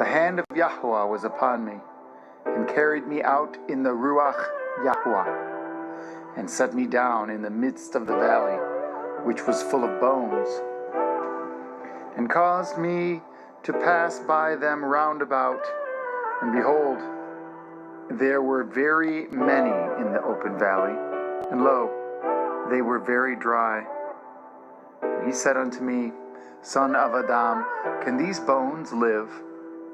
The hand of Yahweh was upon me, and carried me out in the Ruach Yahweh, and set me down in the midst of the valley, which was full of bones, and caused me to pass by them round about. And behold, there were very many in the open valley, and lo, they were very dry. And he said unto me, Son of Adam, can these bones live?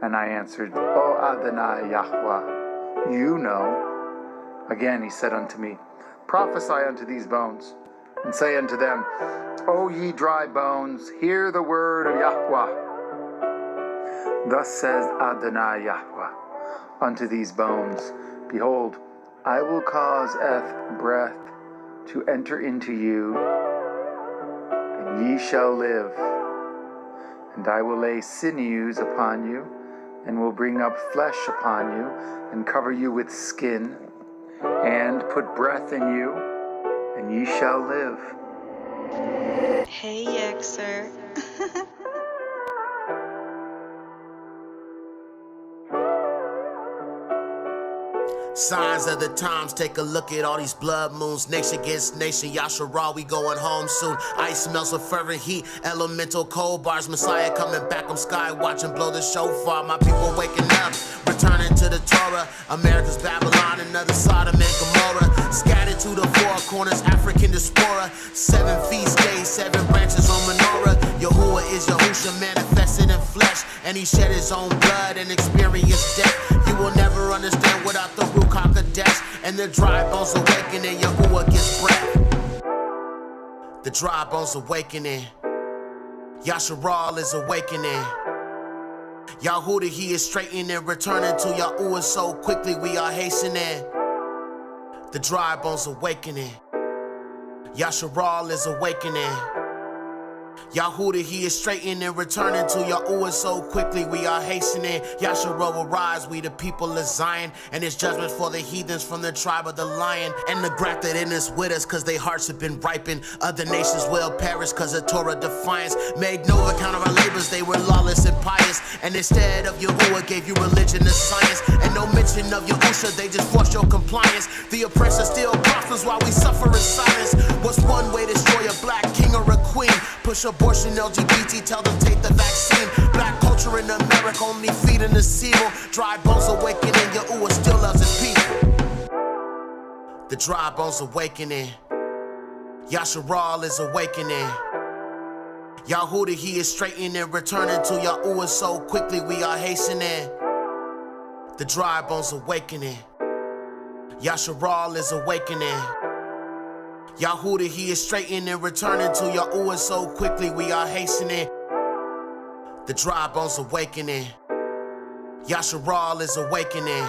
And I answered, O Adonai Yahweh, you know. Again he said unto me, Prophesy unto these bones, and say unto them, O ye dry bones, hear the word of Yahweh. Thus says Adonai Yahweh unto these bones, Behold, I will cause breath to enter into you, and ye shall live. And I will lay sinews upon you, and will bring up flesh upon you, and cover you with skin, and put breath in you, and ye shall live. Hey, Yexer. Signs of the times, take a look at all these blood moons. Nation against nation, Yasharah, we going home soon. Ice melts with fervent heat, elemental cold bars. Messiah coming back, I'm sky watching, blow the shofar. My people waking up, returning to the Torah. America's Babylon, another Sodom and Gomorrah. Scattered to the four corners, African diaspora. 7 feast days, 7 branches on menorah. Yahuwah is Yahusha, manifested in flesh, and he shed his own blood and experienced death. You will never understand without the Ruach HaKodesh, and the dry bones awakening. Yahuwah gets breath. The dry bones awakening. Yasharah is awakening. Yahudah, he is straightening, returning to Yahuwah so quickly we are hastening. The dry bones awakening. Yasharah is awakening. Yahudah, he is straightening, returning to Yahuwah so quickly we are hastening. Yasharah will rise, we the people of Zion, and his judgment for the heathens from the tribe of the lion. And the grafted in us with us, cause their hearts have been ripened. Other nations will perish, cause of Torah defiance. Made no account of our labors, they were lawless and pious. And instead of Yahuwah gave you religion and science. And no mention of Yahusha, they just forced your compliance. The oppressor still prospers while we suffer in silence. What's one way to destroy a black king or a queen? Push abortion, LGBT, tell them take the vaccine. Black culture in America only feeding the evil. Dry bones awakening, Yahuwah still loves his people. The dry bones awakening. Yasharah is awakening. Yahudah, he is straightening, returning to Yahuwah so quickly we are hastening. The dry bones awakening. Yasharah is awakening. Yahudah, he is straightening, returning to Yahuwah so quickly we are hastening. The dry bones awakening. Yasharah is awakening.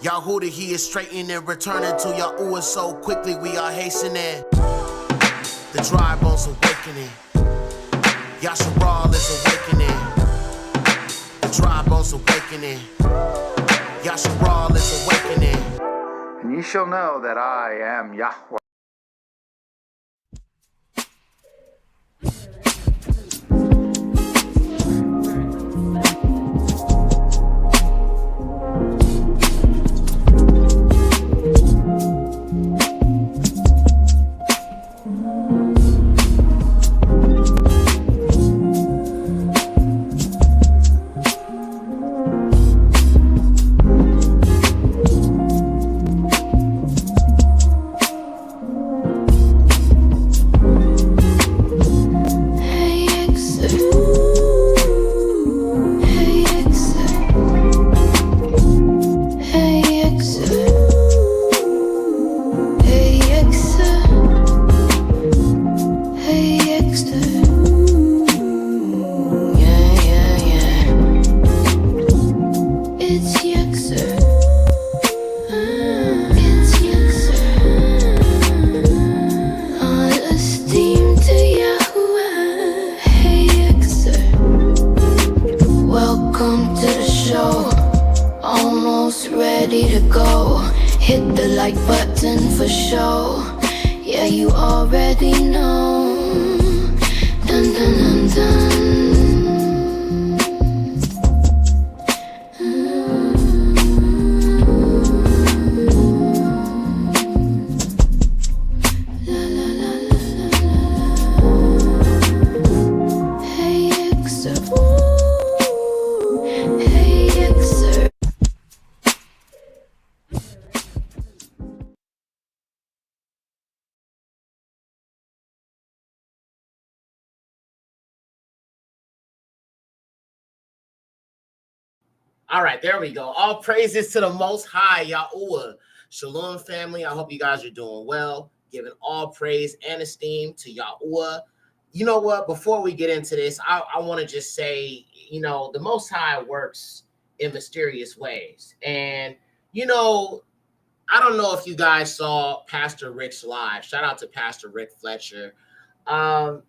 Yahudah, he is straightening, returning to Yahuwah so quickly we are hastening. The dry bones awakening. Yasharah is awakening. The dry bones awakening. Yasharah is awakening. And ye shall know that I am Yahweh. Ready to go, hit the like button for show. Yeah, you already know. Dun dun dun dun. All right, there we go. All praises to the Most High, Yahuwah. Shalom, family. I hope you guys are doing well. Giving all praise and esteem to Yahuwah. You know what? Before we get into this, I want to just say, the Most High works in mysterious ways. And, I don't know if you guys saw Pastor Rick's live. Shout out to Pastor Rick Fletcher. Our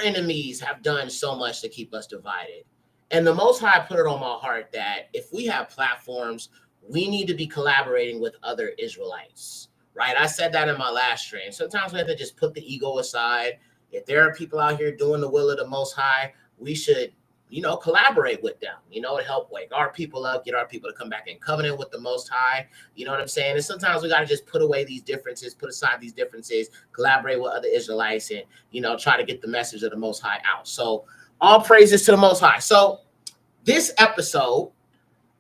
enemies have done so much to keep us divided. And the Most High put it on my heart that if we have platforms, we need to be collaborating with other Israelites, right? I said that in my last stream. Sometimes we have to just put the ego aside. If there are people out here doing the will of the Most High, we should, collaborate with them, and help wake our people up, get our people to come back in covenant with the Most High. You know what I'm saying? And sometimes we got to just put away these differences, put aside these differences, collaborate with other Israelites, and, try to get the message of the Most High out. So all praises to the Most High. So this episode,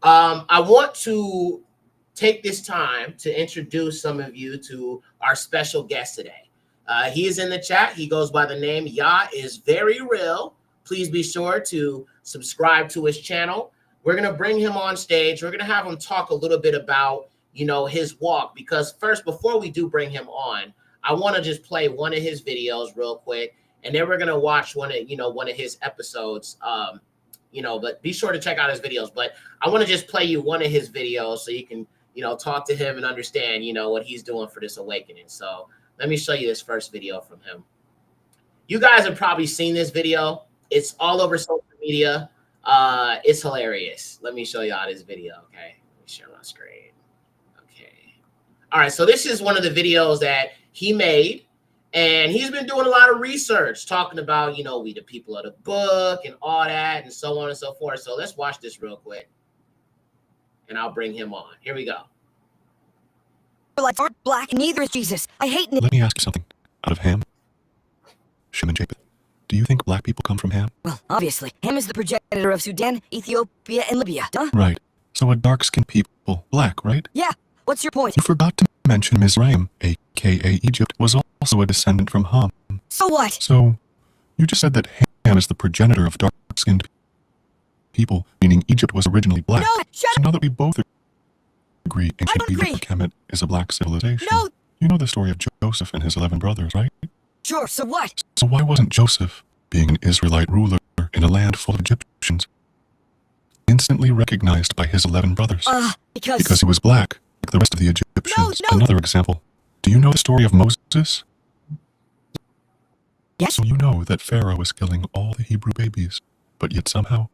I want to take this time to introduce some of you to our special guest today. He is in the chat. He goes by the name Yah is Very Real. Please be sure to subscribe to his channel. We're going to bring him on stage. We're going to have him talk a little bit about, his walk. Because first, before we do bring him on, I want to just play one of his videos real quick. And then we're going to watch one of his episodes. But be sure to check out his videos. But I want to just play you one of his videos so you can, talk to him and understand, what he's doing for this awakening. So let me show you this first video from him. You guys have probably seen this video. It's all over social media. It's hilarious. Let me show y'all this video, okay? Let me share my screen. Okay. All right, so this is one of the videos that he made, and he's been doing a lot of research, talking about, we the people of the book and all that, and so on and so forth. So let's watch this real quick, and I'll bring him on. Here we go. Israelites aren't black, neither is Jesus. I hate. Let me ask you something. Out of Ham, Shem, and Japheth, do you think black people come from Ham? Well, obviously. Ham is the progenitor of Sudan, Ethiopia, and Libya. Duh. Right. So a dark-skinned people, black, right? Yeah. What's your point? You forgot to mention Mizraim, a.k.a. Egypt, was also a descendant from Ham. So what? So, you just said that Ham is the progenitor of dark-skinned people, meaning Egypt was originally black. No, shut So now that we both agree ancient don't agree. Egypt, Kemet, is a black civilization. No. You know the story of Joseph and his 11 brothers, right? Sure, so what? So why wasn't Joseph, being an Israelite ruler in a land full of Egyptians, instantly recognized by his 11 brothers? Because he was black, like the rest of the Egyptians. No. Another example. Do you know the story of Moses? Yes. So you know that Pharaoh was killing all the Hebrew babies, but yet somehow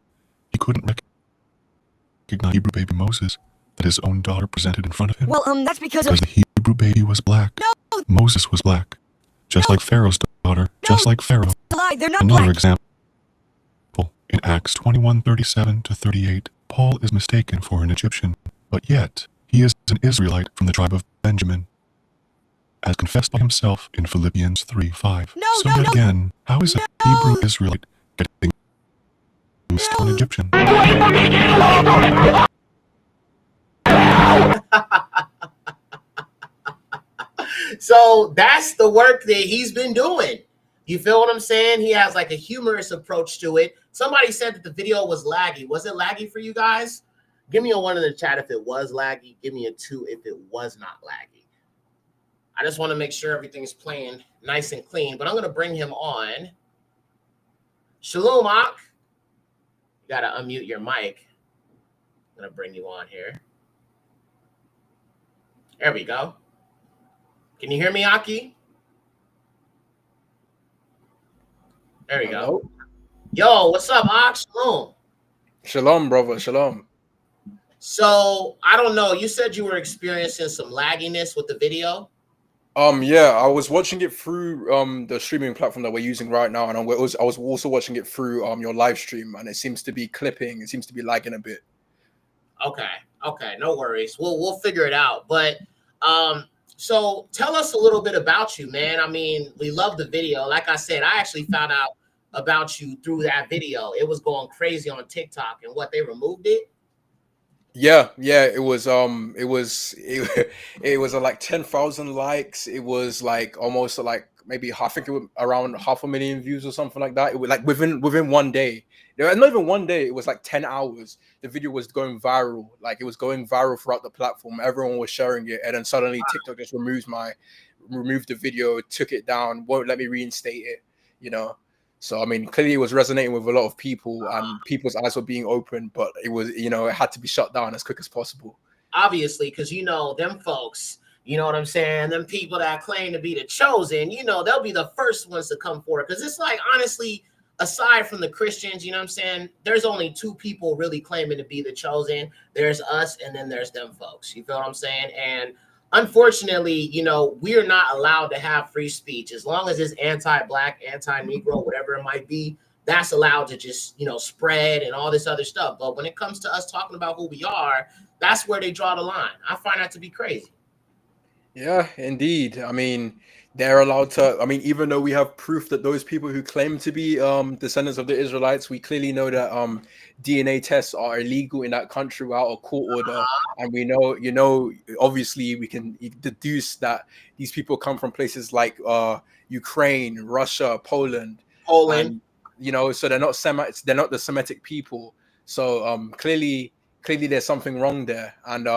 he couldn't recognize Hebrew baby Moses that his own daughter presented in front of him. Well, that's because the Hebrew baby was black. No. Moses was black. Just like Pharaoh's daughter. Just like Pharaoh. Lie, they're not Another black. example. In Acts 21:37-38, Paul is mistaken for an Egyptian, but yet he is an Israelite from the tribe of Benjamin, as confessed by himself in Philippians 3:5. So yet again, how is a Hebrew Israelite getting mixed with an Egyptian? So that's the work that he's been doing. You feel what I'm saying? He has like a humorous approach to it. Somebody said that the video was laggy. Was it laggy for you guys? Give me a 1 in the chat if it was laggy. Give me a 2 if it was not laggy. I just want to make sure everything's playing nice and clean, but I'm going to bring him on. Shalom, Ak. You got to unmute your mic. I'm going to bring you on here. There we go. Can you hear me, Aki? There we go. Yo, what's up, Ak? Shalom. Shalom, brother. Shalom. So, I don't know. You said you were experiencing some lagginess with the video. Yeah, I was watching it through the streaming platform that we're using right now, and I was also watching it through your live stream, and it seems to be clipping. It seems to be lagging a bit. Okay, no worries. We'll figure it out. But so tell us a little bit about you, man. I mean, we love the video. Like I said, I actually found out about you through that video. It was going crazy on TikTok, and what, they removed it? Yeah, it was like 10,000 likes. It was like almost like maybe I think it was around 500,000 views or something like that. It was like within 1 day. Not even 1 day. It was like 10 hours. The video was going viral. Like it was going viral throughout the platform. Everyone was sharing it, and then suddenly TikTok just removed the video, took it down, won't let me reinstate it. You know. So I mean, clearly it was resonating with a lot of people, and people's eyes were being opened. But it was, it had to be shut down as quick as possible. Obviously, because them folks. You know what I'm saying? Them people that claim to be the chosen, they'll be the first ones to come forward. Because it's like, honestly, aside from the Christians, you know what I'm saying? There's only two people really claiming to be the chosen. There's us, and then there's them folks. You feel what I'm saying? And unfortunately, we're not allowed to have free speech. As long as it's anti-Black, anti-Negro, whatever it might be, that's allowed to just, spread and all this other stuff. But when it comes to us talking about who we are, that's where they draw the line. I find that to be crazy. Yeah, indeed. I mean, they're allowed to. I mean, even though we have proof that those people who claim to be descendants of the Israelites, we clearly know that DNA tests are illegal in that country without a court order, and we know, obviously, we can deduce that these people come from places like Ukraine, Russia, Poland, and so they're not Semites. They're not the Semitic people. So clearly, there's something wrong there, and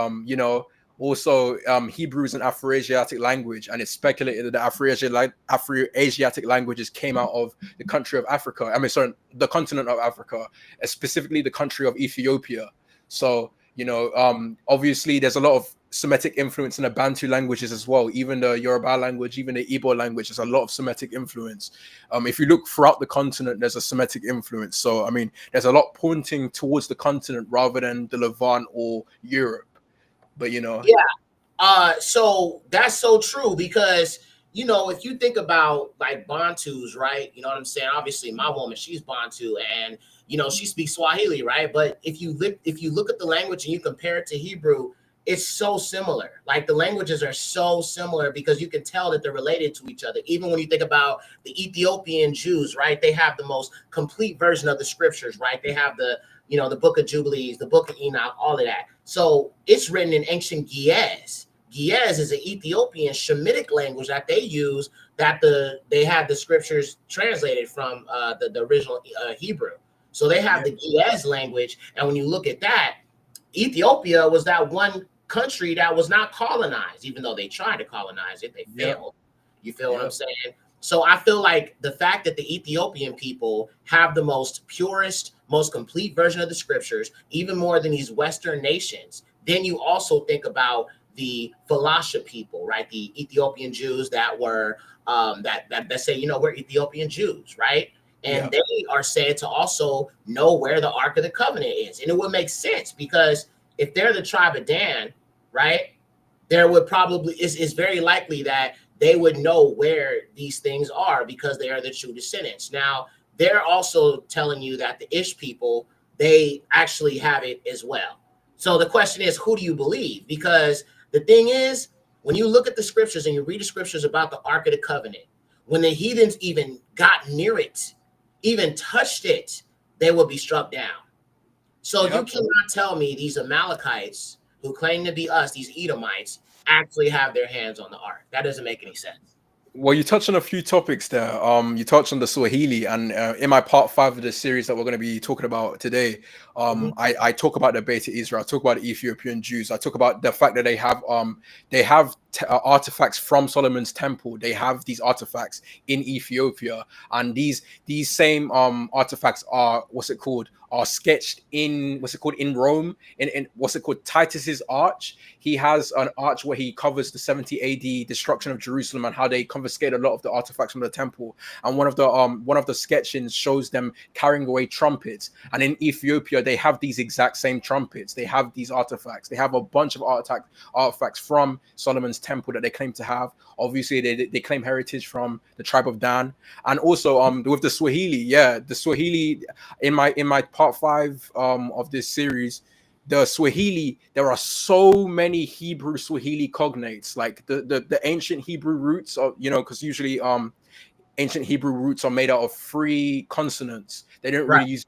also, Hebrew is an Afro-Asiatic language, and it's speculated that the Afro-Asiatic languages came out of the country of Africa. The continent of Africa, specifically the country of Ethiopia. So, obviously, there's a lot of Semitic influence in the Bantu languages as well. Even the Yoruba language, even the Igbo language, there's a lot of Semitic influence. If you look throughout the continent, there's a Semitic influence. So, I mean, there's a lot pointing towards the continent rather than the Levant or Europe. But so that's so true because if you think about like Bantus, right? You know what I'm saying? Obviously, my woman, she's Bantu, and she speaks Swahili, right? But if you look at the language and you compare it to Hebrew, it's so similar. Like the languages are so similar because you can tell that they're related to each other. Even when you think about the Ethiopian Jews, right? They have the most complete version of the scriptures, right? They have the Book of Jubilees, the Book of Enoch, all of that. So it's written in ancient Ge'ez. Ge'ez is an Ethiopian Shemitic language that they use that they had the scriptures translated from the original Hebrew. So they have the Ge'ez language. And when you look at that, Ethiopia was that one country that was not colonized, even though they tried to colonize it, they failed. You feel what I'm saying? So I feel like the fact that the Ethiopian people have the most purest, most complete version of the scriptures, even more than these Western nations, then you also think about the Falasha people, right? The Ethiopian Jews that were that say, we're Ethiopian Jews, right? And they are said to also know where the Ark of the Covenant is. And it would make sense because if they're the tribe of Dan, right, there would probably, it's very likely that they would know where these things are because they are the true descendants. Now, they're also telling you that the Ish people, they actually have it as well. So the question is, who do you believe? Because the thing is, when you look at the scriptures and you read the scriptures about the Ark of the Covenant, when the heathens even got near it, even touched it, they will be struck down. So you cannot tell me these Amalekites who claim to be us, these Edomites, actually have their hands on the Ark. That doesn't make any sense. Well, you touched on a few topics there. You touched on the Swahili, and in my part 5 of the series that we're going to be talking about today, I talk about the Beta Israel. I talk about the Ethiopian Jews. I talk about the fact that they have artifacts from Solomon's temple. They have these artifacts in Ethiopia, and these same artifacts are are sketched in in Rome, in Titus's arch. He has an arch where he covers the 70 AD destruction of Jerusalem and how they confiscate a lot of the artifacts from the temple. And one of the sketchings shows them carrying away trumpets. And in Ethiopia, they have these exact same trumpets. They have these artifacts. They have a bunch of artifacts from Solomon's temple that they claim to have. Obviously, they claim heritage from the tribe of Dan. And also with the Swahili, the Swahili in my part 5 of this series, the Swahili, there are so many Hebrew Swahili cognates, like the ancient Hebrew roots of, because usually ancient Hebrew roots are made out of 3 consonants. They don't Right. use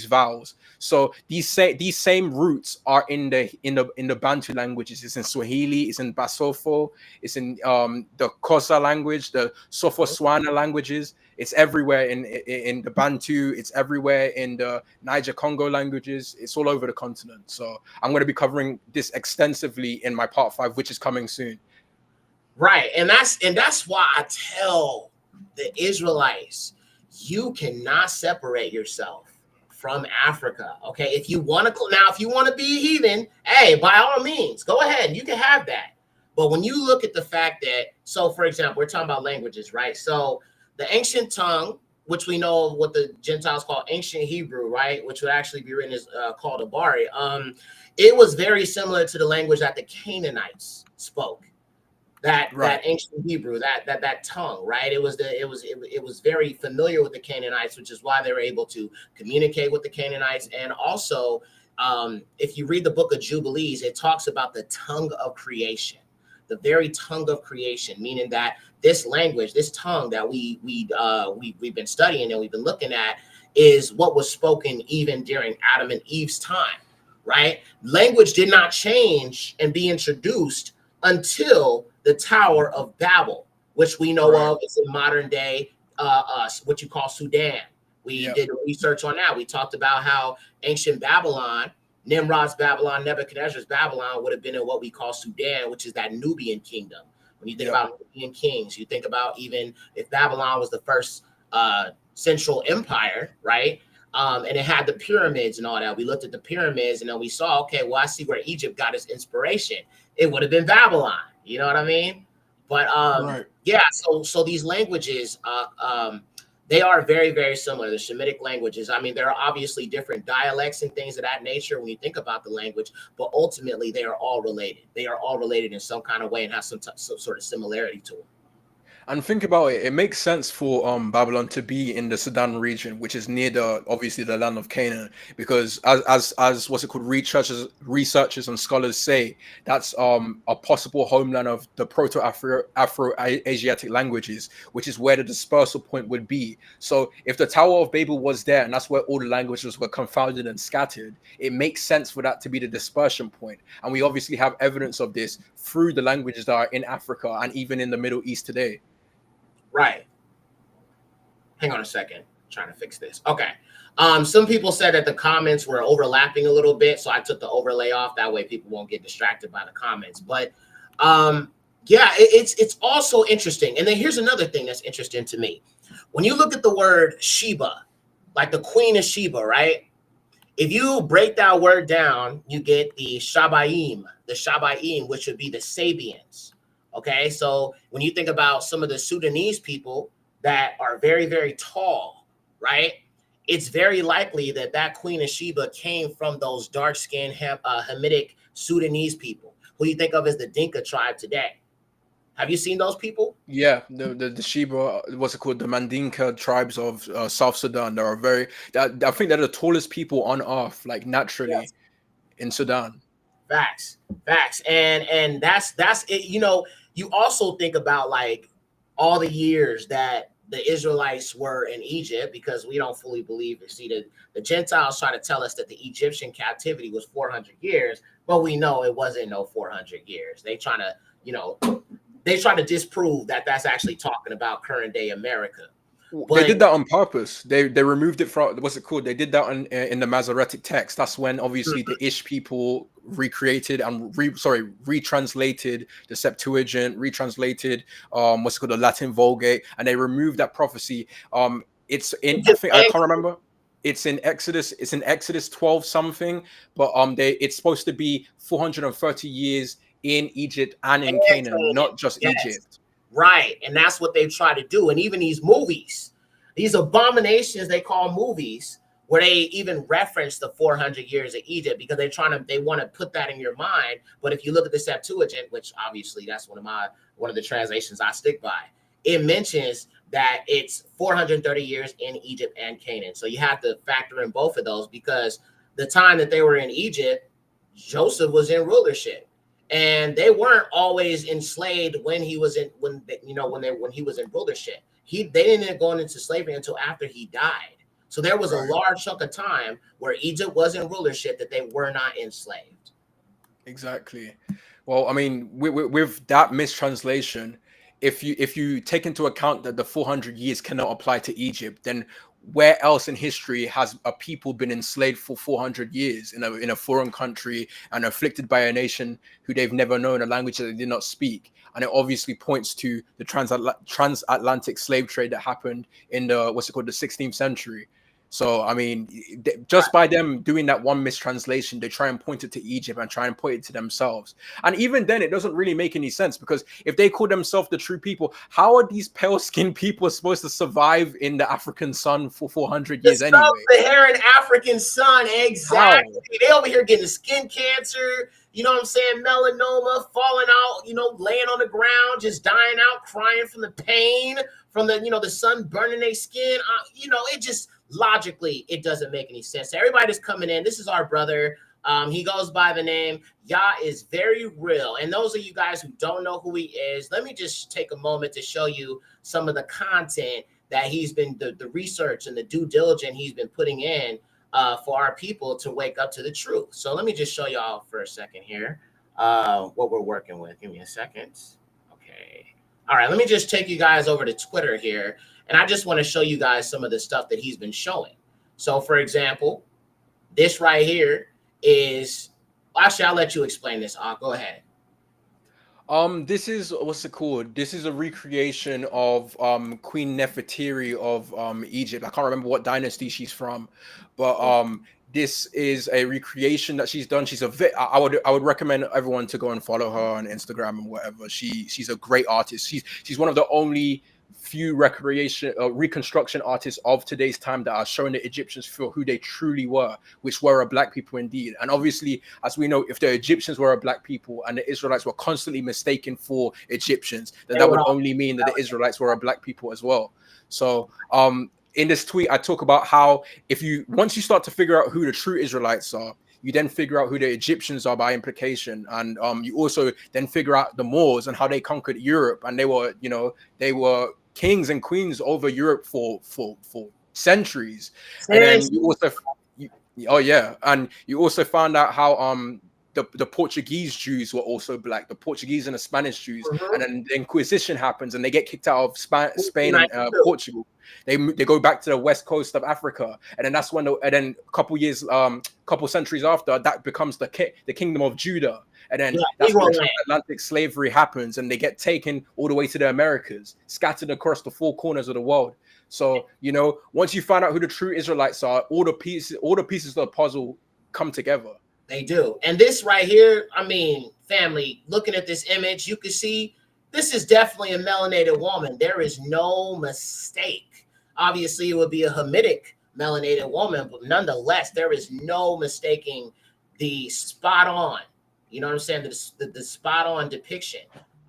vowels. So these same roots are in the Bantu languages. It's in Swahili, it's in Basotho, it's in the Xhosa language, the Sotho-Swana languages. It's everywhere in the Bantu. It's everywhere in the Niger Congo languages. It's all over the continent. So I'm going to be covering this extensively in my part 5, which is coming soon. Right, and that's why I tell the Israelites, you cannot separate yourself from Africa. Okay, if you want to be a heathen, hey, by all means, go ahead, you can have that. But when you look at the fact that, so for example, we're talking about languages, right? So the ancient tongue, which we know what the Gentiles call ancient Hebrew, right, which would actually be written as called Abari, it was very similar to the language that the Canaanites spoke. That ancient Hebrew, that tongue, right? It was very familiar with the Canaanites, which is why they were able to communicate with the Canaanites. And also, if you read the book of Jubilees, it talks about the tongue of creation, the very tongue of creation, meaning that this language, this tongue that we've been studying and we've been looking at, is what was spoken even during Adam and Eve's time, right? Language did not change and be introduced until the Tower of Babel, which we know of is in modern day, what you call Sudan. We did research on that. We talked about how ancient Babylon, Nimrod's Babylon, Nebuchadnezzar's Babylon would have been in what we call Sudan, which is that Nubian kingdom. When you think about Nubian kings, you think about even if Babylon was the first central empire, right? And it had the pyramids and all that. We looked at the pyramids and then we saw, okay, well, I see where Egypt got its inspiration. It would have been Babylon. You know what I mean? But yeah, so these languages, they are very, very similar. The Shemitic languages. I mean, there are obviously different dialects and things of that nature when you think about the language, but ultimately they are all related. They are all related in some kind of way and have some sort of similarity to them. And think about it, it makes sense for Babylon to be in the Sudan region, which is near obviously the land of Canaan, because as what's it called, researchers and scholars say, that's a possible homeland of the Proto-Afro-Asiatic languages, which is where the dispersal point would be. So if the Tower of Babel was there and that's where all the languages were confounded and scattered, it makes sense for that to be the dispersion point. And we obviously have evidence of this through the languages that are in Africa and even in the Middle East today. Right. Hang on a second. I'm trying to fix this. Okay. Some people said that the comments were overlapping a little bit, so I took the overlay off. That way people won't get distracted by the comments. But yeah, it's also interesting. And then here's another thing that's interesting to me. When you look at the word Sheba, like the Queen of Sheba, right? If you break that word down, you get the Shabaim, which would be the Sabians. Okay, so when you think about some of the Sudanese people that are very, very tall, right? It's very likely that that Queen of Sheba came from those dark-skinned Hamitic Sudanese people, who you think of as the Dinka tribe today. Have you seen those people? Yeah, the Sheba, what's it called? The Mandinka tribes of South Sudan. They are I think they're the tallest people on earth, like naturally, in Sudan. Facts. And that's it. You know, you also think about like all the years that the Israelites were in Egypt, because we don't fully believe it. See, the Gentiles try to tell us that the Egyptian captivity was 400 years, but we know it wasn't no 400 years. They try to disprove that that's actually talking about current day America. But they did that on purpose. They removed it from, what's it called? They did that in the Masoretic text. That's when obviously the Ish people recreated and retranslated the Septuagint, retranslated what's it called, the Latin Vulgate, and they removed that prophecy. It's in, I can't remember. It's in Exodus 12 something, but it's supposed to be 430 years in Egypt and in Canaan, not just Egypt. Right. And that's what they try to do. And even these movies, these abominations they call movies, where they even reference the 400 years of Egypt, because they want to put that in your mind. But if you look at the Septuagint, which obviously that's one of the translations I stick by, it mentions that it's 430 years in Egypt and Canaan. So you have to factor in both of those, because the time that they were in Egypt, Joseph was in rulership. And they weren't always enslaved when he was in rulership. they didn't end up going into slavery until after he died. So there was a large chunk of time where Egypt was in rulership that they were not enslaved. Exactly. Well, I mean, with that mistranslation, if you take into account that the 400 years cannot apply to Egypt, then where else in history has a people been enslaved for 400 years in a foreign country and afflicted by a nation who they've never known, a language that they did not speak? And it obviously points to the transatlantic slave trade that happened in the the 16th century. So, I mean, just by them doing that one mistranslation, they try and point it to Egypt and try and point it to themselves. And even then, it doesn't really make any sense, because if they call themselves the true people, how are these pale-skinned people supposed to survive in the African sun for 400 years anyway? The sub-Saharan African sun, exactly. How? They over here getting skin cancer, you know what I'm saying, melanoma, falling out, you know, laying on the ground, just dying out, crying from the pain, from the, you know, the sun burning their skin. You know, it just... logically, it doesn't make any sense. Everybody that's coming in, this is our brother. He goes by the name Yah is very real. And those of you guys who don't know who he is, let me just take a moment to show you some of the content that he's been, the research and the due diligence he's been putting in for our people to wake up to the truth. So let me just show y'all for a second here what we're working with. Give me a second. Okay. All right, let me just take you guys over to Twitter here. And I just want to show you guys some of the stuff that he's been showing. So, for example, this right here is... Actually, I'll let you explain this. Go ahead. This is... what's it called? This is a recreation of Queen Nefertiti of Egypt. I can't remember what dynasty she's from. But this is a recreation that she's done. She's I would recommend everyone to go and follow her on Instagram and whatever. She's a great artist. She's one of the only few reconstruction artists of today's time that are showing the Egyptians for who they truly were, which were a black people indeed. And obviously, as we know, if the Egyptians were a black people and the Israelites were constantly mistaken for Egyptians, then that would only mean that the Israelites were a black people as well. So in this tweet, I talk about how once you start to figure out who the true Israelites are, you then figure out who the Egyptians are by implication. And you also then figure out the Moors and how they conquered Europe. And they were kings and queens over Europe for centuries. And then you also found out how the Portuguese Jews were also black, the Portuguese and the Spanish Jews. And then the Inquisition happens and they get kicked out of Spain and Portugal. They go back to the west coast of Africa, and then that's when a couple centuries after, that becomes the kingdom of Judah. And then that's when transatlantic slavery happens, and they get taken all the way to the Americas, scattered across the four corners of the world. So, you know, once you find out who the true Israelites are, all the pieces of the puzzle come together. They do. And this right here, I mean, family, looking at this image, you can see this is definitely a melanated woman. There is no mistake. Obviously, it would be a Hamitic melanated woman, but nonetheless, there is no mistaking the spot on, you know what I'm saying, the spot on depiction.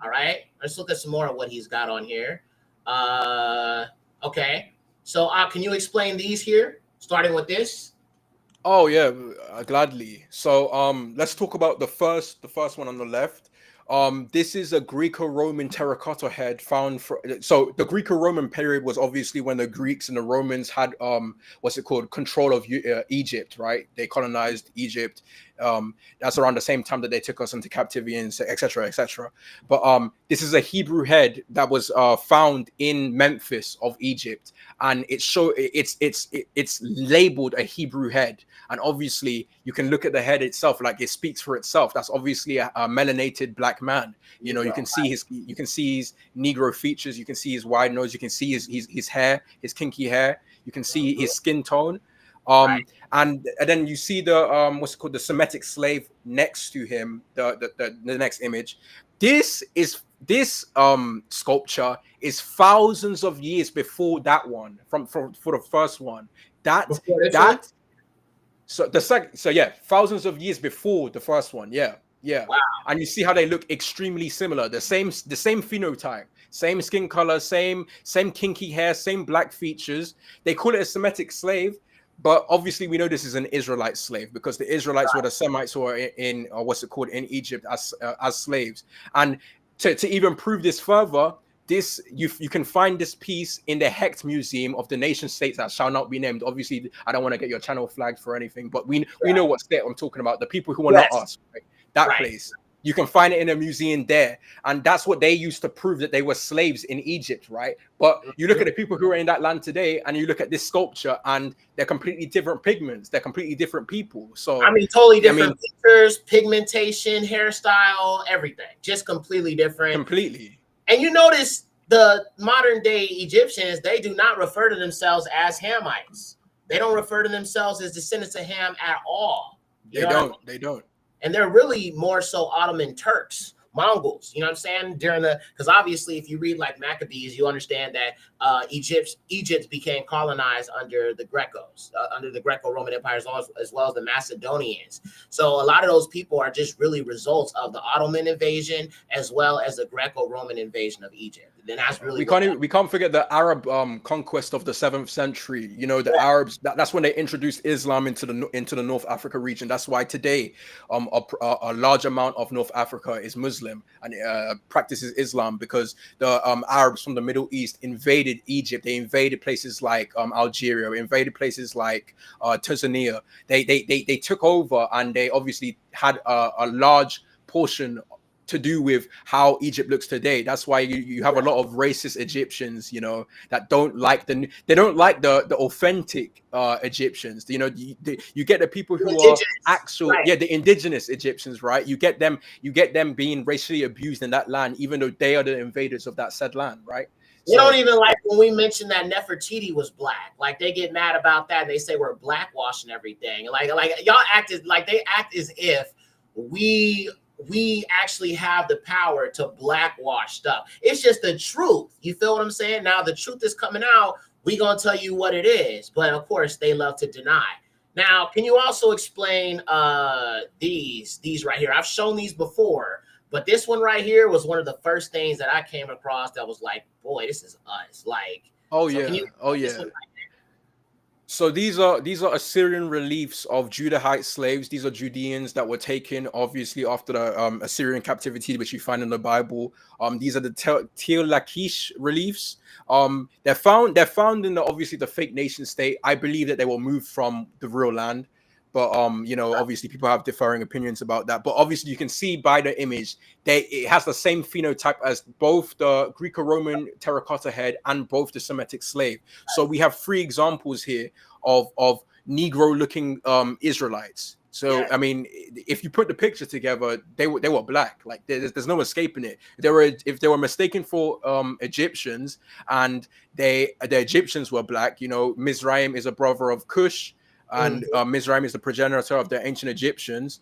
All right, let's look at some more of what he's got on here. Okay, so can you explain these here, starting with this? Oh yeah, gladly. So let's talk about the first one on the left. This is a Greco-Roman terracotta head found so the Greco-Roman period was obviously when the Greeks and the Romans had control of Egypt, right? They colonized Egypt. That's around the same time that they took us into captivity, and etc., etc. But this is a Hebrew head that was found in Memphis of Egypt, and it's labeled a Hebrew head. And obviously, you can look at the head itself, like it speaks for itself. That's obviously a melanated black man. You know, you can see his Negro features. You can see his wide nose. You can see his hair, his kinky hair. You can see his skin tone. And then you see the Semitic slave next to him, the next image. This sculpture is thousands of years before that one, for the first one. Thousands of years before the first one. Yeah. Wow. And you see how they look extremely similar. The same phenotype, same skin color, same kinky hair, same black features. They call it a Semitic slave, but obviously we know this is an Israelite slave, because the Israelites were the Semites who are in Egypt as slaves. And to even prove this further, this you can find this piece in the Hecht Museum of the nation states that shall not be named. Obviously, I don't want to get your channel flagged for anything, but we know what state I'm talking about. The people who are not us, right? That place. You can find it in a museum there. And that's what they used to prove that they were slaves in Egypt, right? But you look at the people who are in that land today, and you look at this sculpture, and they're completely different pigments. They're completely different people. So I mean, totally different features, pigmentation, hairstyle, everything. Just completely different. Completely. And you notice the modern day Egyptians, they do not refer to themselves as Hamites. They don't refer to themselves as descendants of Ham at all. They don't. They don't. And they're really more so Ottoman Turks, Mongols, you know what I'm saying? Because obviously, if you read like Maccabees, you understand that Egypt became colonized under the Grecos, under the Greco-Roman Empire, as well as the Macedonians. So a lot of those people are just really results of the Ottoman invasion, as well as the Greco-Roman invasion of Egypt. And that's really we can't forget the Arab conquest of the 7th century. You know, the Arabs. That's when they introduced Islam into the North Africa region. That's why today a large amount of North Africa is Muslim and practices Islam, because the Arabs from the Middle East invaded Egypt. They invaded places like Algeria, invaded places like Tanzania. They took over, and they obviously had a large portion to do with how Egypt looks today. That's why you have a lot of racist Egyptians, you know, that don't like the authentic Egyptians. You know, you get the people who are actual, the indigenous Egyptians, right? You get them being racially abused in that land, even though they are the invaders of that said land, right? They don't even like when we mention that Nefertiti was black. Like, they get mad about that, and they say we're blackwashing everything. Like y'all they act as if we actually have the power to blackwash stuff. It's just the truth. You feel what I'm saying? Now the truth is coming out. We're going to tell you what it is. But of course, they love to deny. Now, can you also explain these right here? I've shown these before, but this one right here was one of the first things that I came across that was like, boy, this is us. Like, So these are Assyrian reliefs of Judahite slaves. These are Judeans that were taken, obviously, after the Assyrian captivity, which you find in the Bible. These are the Tel Lachish reliefs. They're found in obviously the fake nation state. I believe that they were moved from the real land, but you know, obviously people have differing opinions about that. But obviously you can see by the image it has the same phenotype as both the Greco-Roman terracotta head and both the Semitic slave. So we have 3 examples here of Negro-looking Israelites. So I mean, if you put the picture together, they were black. Like there's no escaping it. If they were mistaken for Egyptians, and the Egyptians were black, you know, Mizraim is a brother of Cush, and Mizraim is the progenitor of the ancient Egyptians,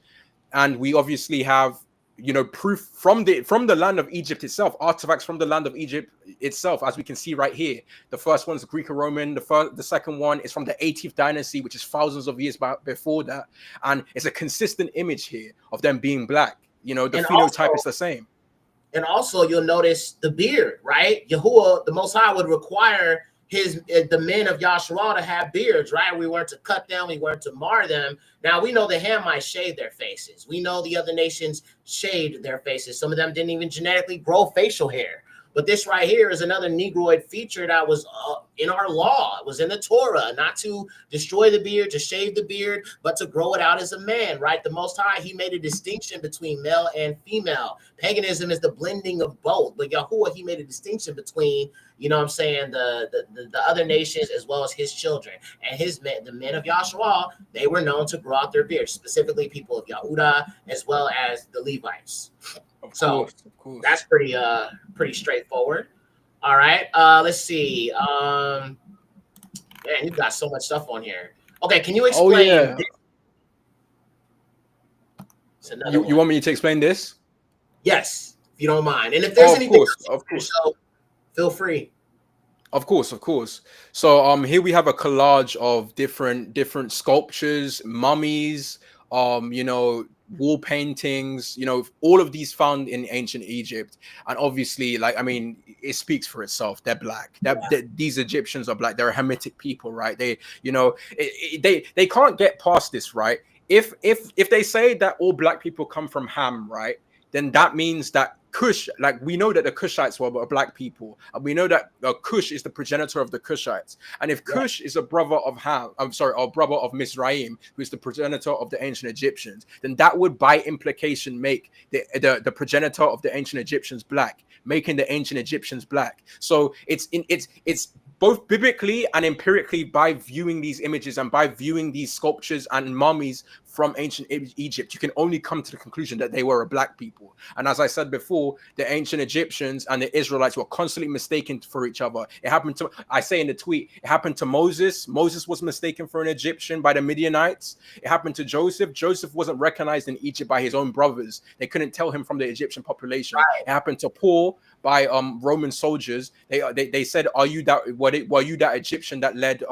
and we obviously have, you know, proof from the land of Egypt itself, artifacts from the land of Egypt itself, as we can see right here. The first one's Greco-Roman. The second one is from the 18th dynasty, which is thousands of years before that, and it's a consistent image here of them being black. You know, the phenotype is the same. And also, you'll notice the beard, right? Yahuwah, the Most High, would require the men of Yasharal to have beards, right? We weren't to cut them, we weren't to mar them. Now we know the Hamites shaved their faces. We know the other nations shaved their faces. Some of them didn't even genetically grow facial hair. But this right here is another Negroid feature that was in our law. It was in the Torah, not to destroy the beard, to shave the beard, but to grow it out as a man, right? The Most High, he made a distinction between male and female. Paganism is the blending of both. But Yahuwah, he made a distinction between, you know what I'm saying, the other nations as well as his children. And the men of Yasharal, they were known to grow out their beards, specifically people of Yehuda as well as the Levites. Of course. That's pretty straightforward. All right. Let's see. Man, you've got so much stuff on here. Okay, can you explain this? You want me to explain this? Yes, if you don't mind. And if there's anything of course. So feel free. Of course. So here we have a collage of different sculptures, mummies, you know, wall paintings, you know, all of these found in ancient Egypt. And obviously, like, I mean, it speaks for itself. They're black. These Egyptians are black. They're a Hamitic people, right? They, you know, they can't get past this, right? If they say that all black people come from Ham, right, then that means that Cush, like we know that the Cushites were black people, and we know that Cush is the progenitor of the Cushites. And if Cush is a brother of a brother of Mizraim, who is the progenitor of the ancient Egyptians, then that would by implication make the progenitor of the ancient Egyptians black, making the ancient Egyptians black. So it's both biblically and empirically, by viewing these images and by viewing these sculptures and mummies from ancient Egypt, you can only come to the conclusion that they were a black people. And as I said before, the ancient Egyptians and the Israelites were constantly mistaken for each other. It happened to, I say in the tweet, it happened to Moses. Moses was mistaken for an Egyptian by the Midianites. It happened to Joseph. Joseph wasn't recognized in Egypt by his own brothers. They couldn't tell him from the Egyptian population. Right. It happened to Paul by Roman soldiers. They said, were you that Egyptian that led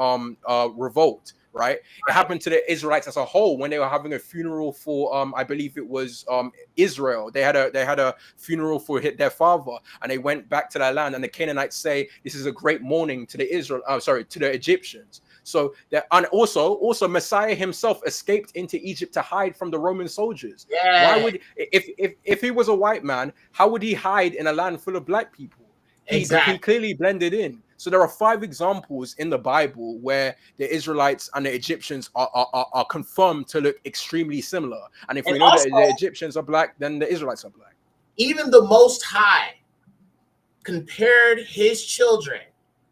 revolt? Right. It happened to the Israelites as a whole when they were having a funeral for I believe it was Israel. They had a funeral for their father, and they went back to their land. And the Canaanites say this is a great mourning to the to the Egyptians. So that, and also Messiah himself escaped into Egypt to hide from the Roman soldiers. Yeah. Why would, if he was a white man, how would he hide in a land full of black people? He clearly blended in. So there are 5 examples in the Bible where the Israelites and the Egyptians are confirmed to look extremely similar. And if we know that the Egyptians are black, then the Israelites are black. Even the Most High compared his children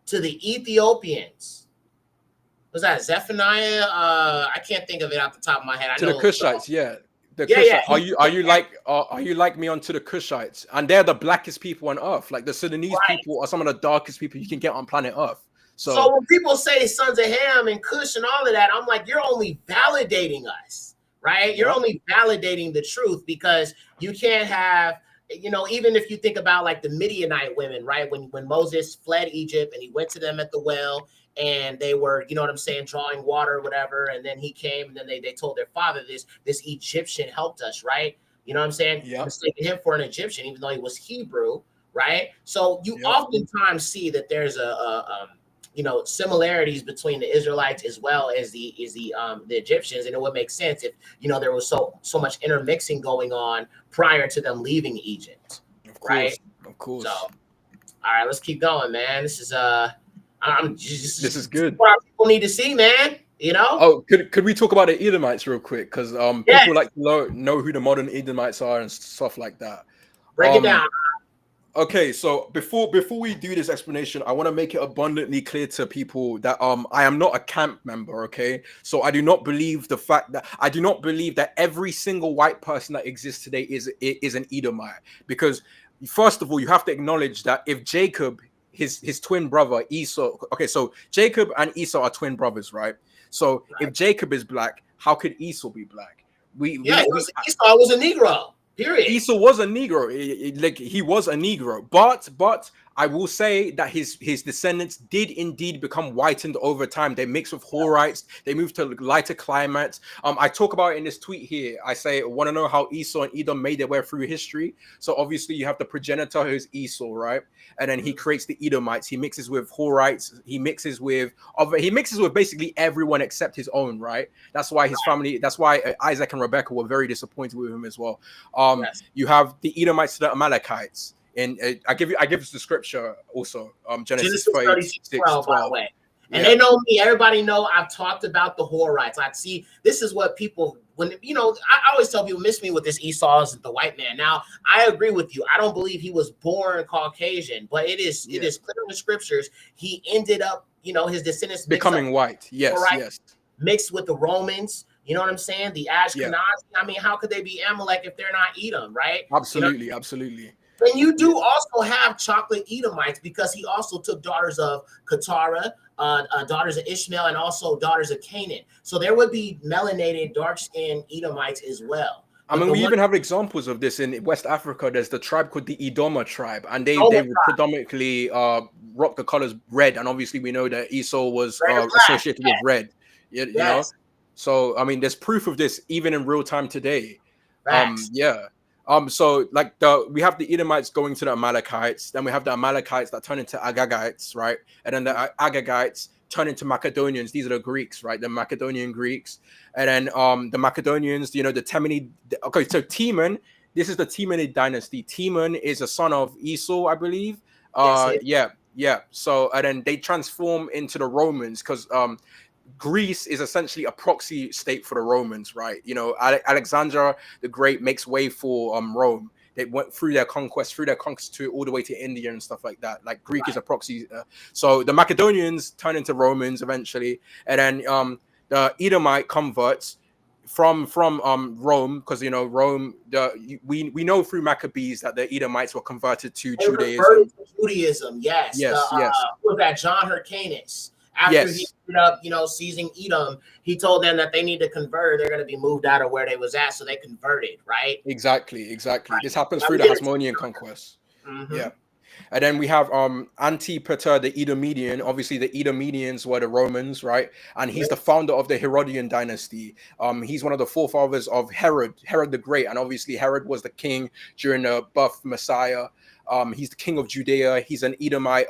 to the Ethiopians. Was that Zephaniah? I can't think of it off the top of my head. To the Cushites, yeah. Cushites. Are you like me onto the Cushites? And they're the blackest people on earth. Like the Sudanese people are some of the darkest people you can get on planet Earth. So when people say sons of Ham and Cush and all of that, I'm like, you're only validating us, right? You're only validating the truth, because you can't have, even if you think about like the Midianite women, right? When Moses fled Egypt and he went to them at the well, and they were, drawing water or whatever. And then he came, and then they told their father, this Egyptian helped us, right? You know what I'm saying? Yep. Mistaking him for an Egyptian, even though he was Hebrew, right? So you oftentimes see that there's similarities between the Israelites as well as the Egyptians. And it would make sense if, there was so much intermixing going on prior to them leaving Egypt. Right? Of course. So, all right, let's keep going, man. This is this is good. What our people need to see, man. Oh, could we talk about the Edomites real quick? Because people like to know who the modern Edomites are and stuff like that. Break it down. Okay, so before we do this explanation, I want to make it abundantly clear to people that I am not a camp member. Okay, so I do not believe that every single white person that exists today is an Edomite. Because first of all, you have to acknowledge that if Jacob, his twin brother Esau. Okay, so Jacob and Esau are twin brothers, right? So if Jacob is black, how could Esau be black? Esau was a Negro. Period. Esau was a Negro. He was a Negro, but I will say that his descendants did indeed become whitened over time. They mixed with Horites. They moved to lighter climates. I talk about it in this tweet here. I say, want to know how Esau and Edom made their way through history? So obviously you have the progenitor who's Esau, right? And then he creates the Edomites. He mixes with Horites. He mixes with basically everyone except his own, right? That's why his family. That's why Isaac and Rebekah were very disappointed with him as well. You have the Edomites to the Amalekites. And I give us the scripture also. Genesis 36:12, by the way. And they know me. Everybody know I've talked about the Horites. I see. This is what people, I always tell people, miss me with this Esau is the white man. Now, I agree with you. I don't believe he was born Caucasian, but it is clear in the scriptures he ended up, his descendants becoming white. Yes. Mixed with the Romans. You know what I'm saying? The Ashkenazi. Yeah. I mean, how could they be Amalek if they're not Edom, right? Absolutely, absolutely. And you do also have chocolate Edomites, because he also took daughters of Keturah, daughters of Ishmael, and also daughters of Canaan. So there would be melanated, dark-skinned Edomites as well. I mean, we even have examples of this in West Africa. There's the tribe called the Edoma tribe, and they predominantly rock the colors red. And obviously, we know that Esau was associated with red. You know, so I mean, there's proof of this even in real time today. So like we have the Edomites going to the Amalekites, then we have the Amalekites that turn into Agagites, right? And then the Agagites turn into Macedonians. These are the Greeks, right? The Macedonian Greeks. And then the Macedonians, the Temini. Okay, so Teman this is the Timonid dynasty. Timon is a son of Esau, I believe. Yes. Yeah. So and then they transform into the Romans because Greece is essentially a proxy state for the Romans, right? You know, Alexander the Great makes way for Rome. They went through their conquest to all the way to India and stuff like that. Like Greek is a proxy. So the Macedonians turn into Romans eventually, and then the Edomite converts from Rome, because you know Rome. We know through Maccabees that the Edomites were converted to Judaism. Judaism, yes. Yes. Was that John Hyrcanus? After he ended up, you know, seizing Edom, he told them that they need to convert. They're going to be moved out of where they was at, so they converted, right? Exactly. Right. This happens through the Hasmonean conquest. Yeah. And then we have Antipater the Edomidian. Obviously, the Edomidians were the Romans, right? And he's the founder of the Herodian dynasty. He's one of the forefathers of Herod the Great. And obviously, Herod was the king during the birth of Messiah. He's the king of Judea. He's an Edomite,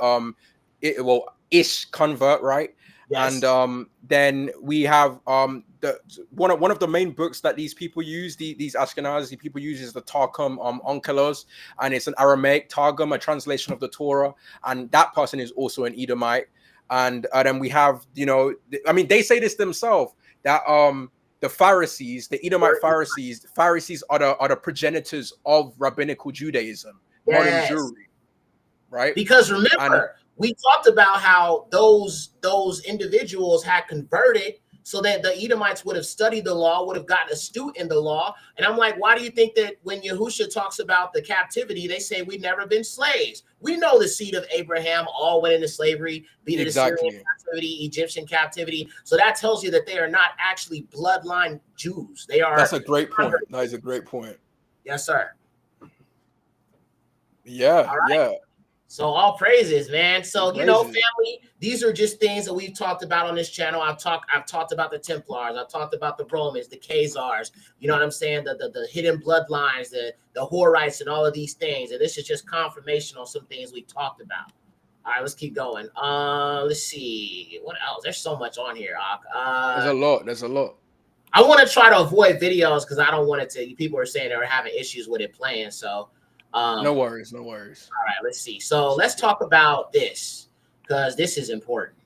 ish convert, right? Yes. And then we have one of the main books that these people use, these Ashkenazi people use, is the Targum Onkelos, and it's an Aramaic Targum, a translation of the Torah, and that person is also an Edomite. And then we have, you know, I mean, they say this themselves, that the Pharisees, the Edomite Pharisees are the progenitors of rabbinical Judaism, modern Jewry, right? Because remember, we talked about how those individuals had converted so that the Edomites would have studied the law, would have gotten astute in the law. And I'm like, why do you think that when Yahusha talks about the captivity, they say we've never been slaves? We know the seed of Abraham all went into slavery, be it Assyrian captivity, Egyptian captivity. So that tells you that they are not actually bloodline Jews. They are. That's a great point. That is a great point. Yes, sir. Yeah, yeah. So all praises, man. So, you know, family, these are just things that we've talked about on this channel. I've talked about the Templars. I've talked about the Romans, the Khazars, you know what I'm saying? The hidden bloodlines, the Horites, and all of these things. And this is just confirmation on some things we talked about. All right, let's keep going. Let's see. What else? There's so much on here, Ak. There's a lot. I want to try to avoid videos because I don't want it to. People are saying they were having issues with it playing. So no worries. All right, let's see. So let's talk about this because this is important.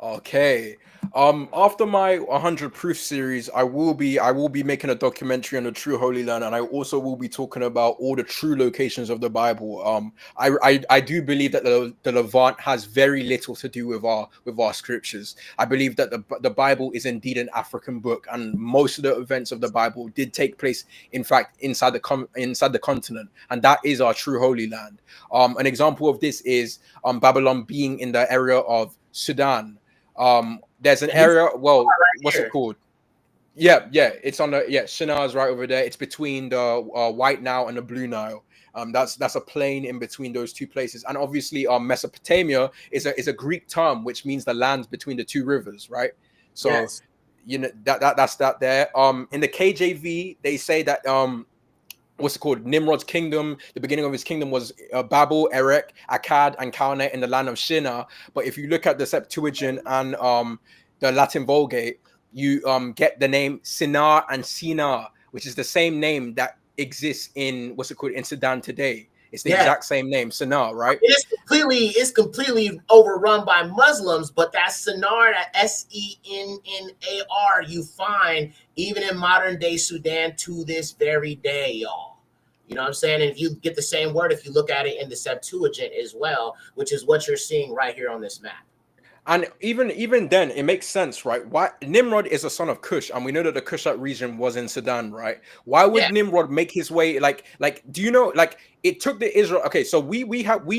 Okay. After my 100 proof series, I will be making a documentary on the true Holy Land, and I also will be talking about all the true locations of the Bible. I do believe that the Levant has very little to do with our scriptures. I believe that the Bible is indeed an African book, and most of the events of the Bible did take place, in fact, inside the continent, and that is our true Holy Land. An example of this is Babylon being in the area of Sudan. There's an area, what's it called? Yeah, it's on the Shinar is right over there. It's between the White Nile and the Blue Nile. That's a plain in between those two places. And obviously Mesopotamia is a Greek term which means the land between the two rivers, right? So you know that's that there. In the KJV they say that what's it called? Nimrod's kingdom. The beginning of his kingdom was Babel, Erech, Akkad, and Calneh in the land of Shinar. But if you look at the Septuagint and the Latin Vulgate, you get the name Sinar and Sinar, which is the same name that exists in in Sudan today. It's the exact same name, Sinar, right? It's completely overrun by Muslims, but that Sinar, that Senar, you find even in modern day Sudan to this very day, y'all. You know what I'm saying? And if you get the same word, if you look at it in the Septuagint as well, which is what you're seeing right here on this map. And even then, it makes sense, right? Why Nimrod is a son of Cush, and we know that the Cushite region was in Sudan, right? Why would Nimrod make his way like? Do you know? Like, it took the Israel. Okay, so we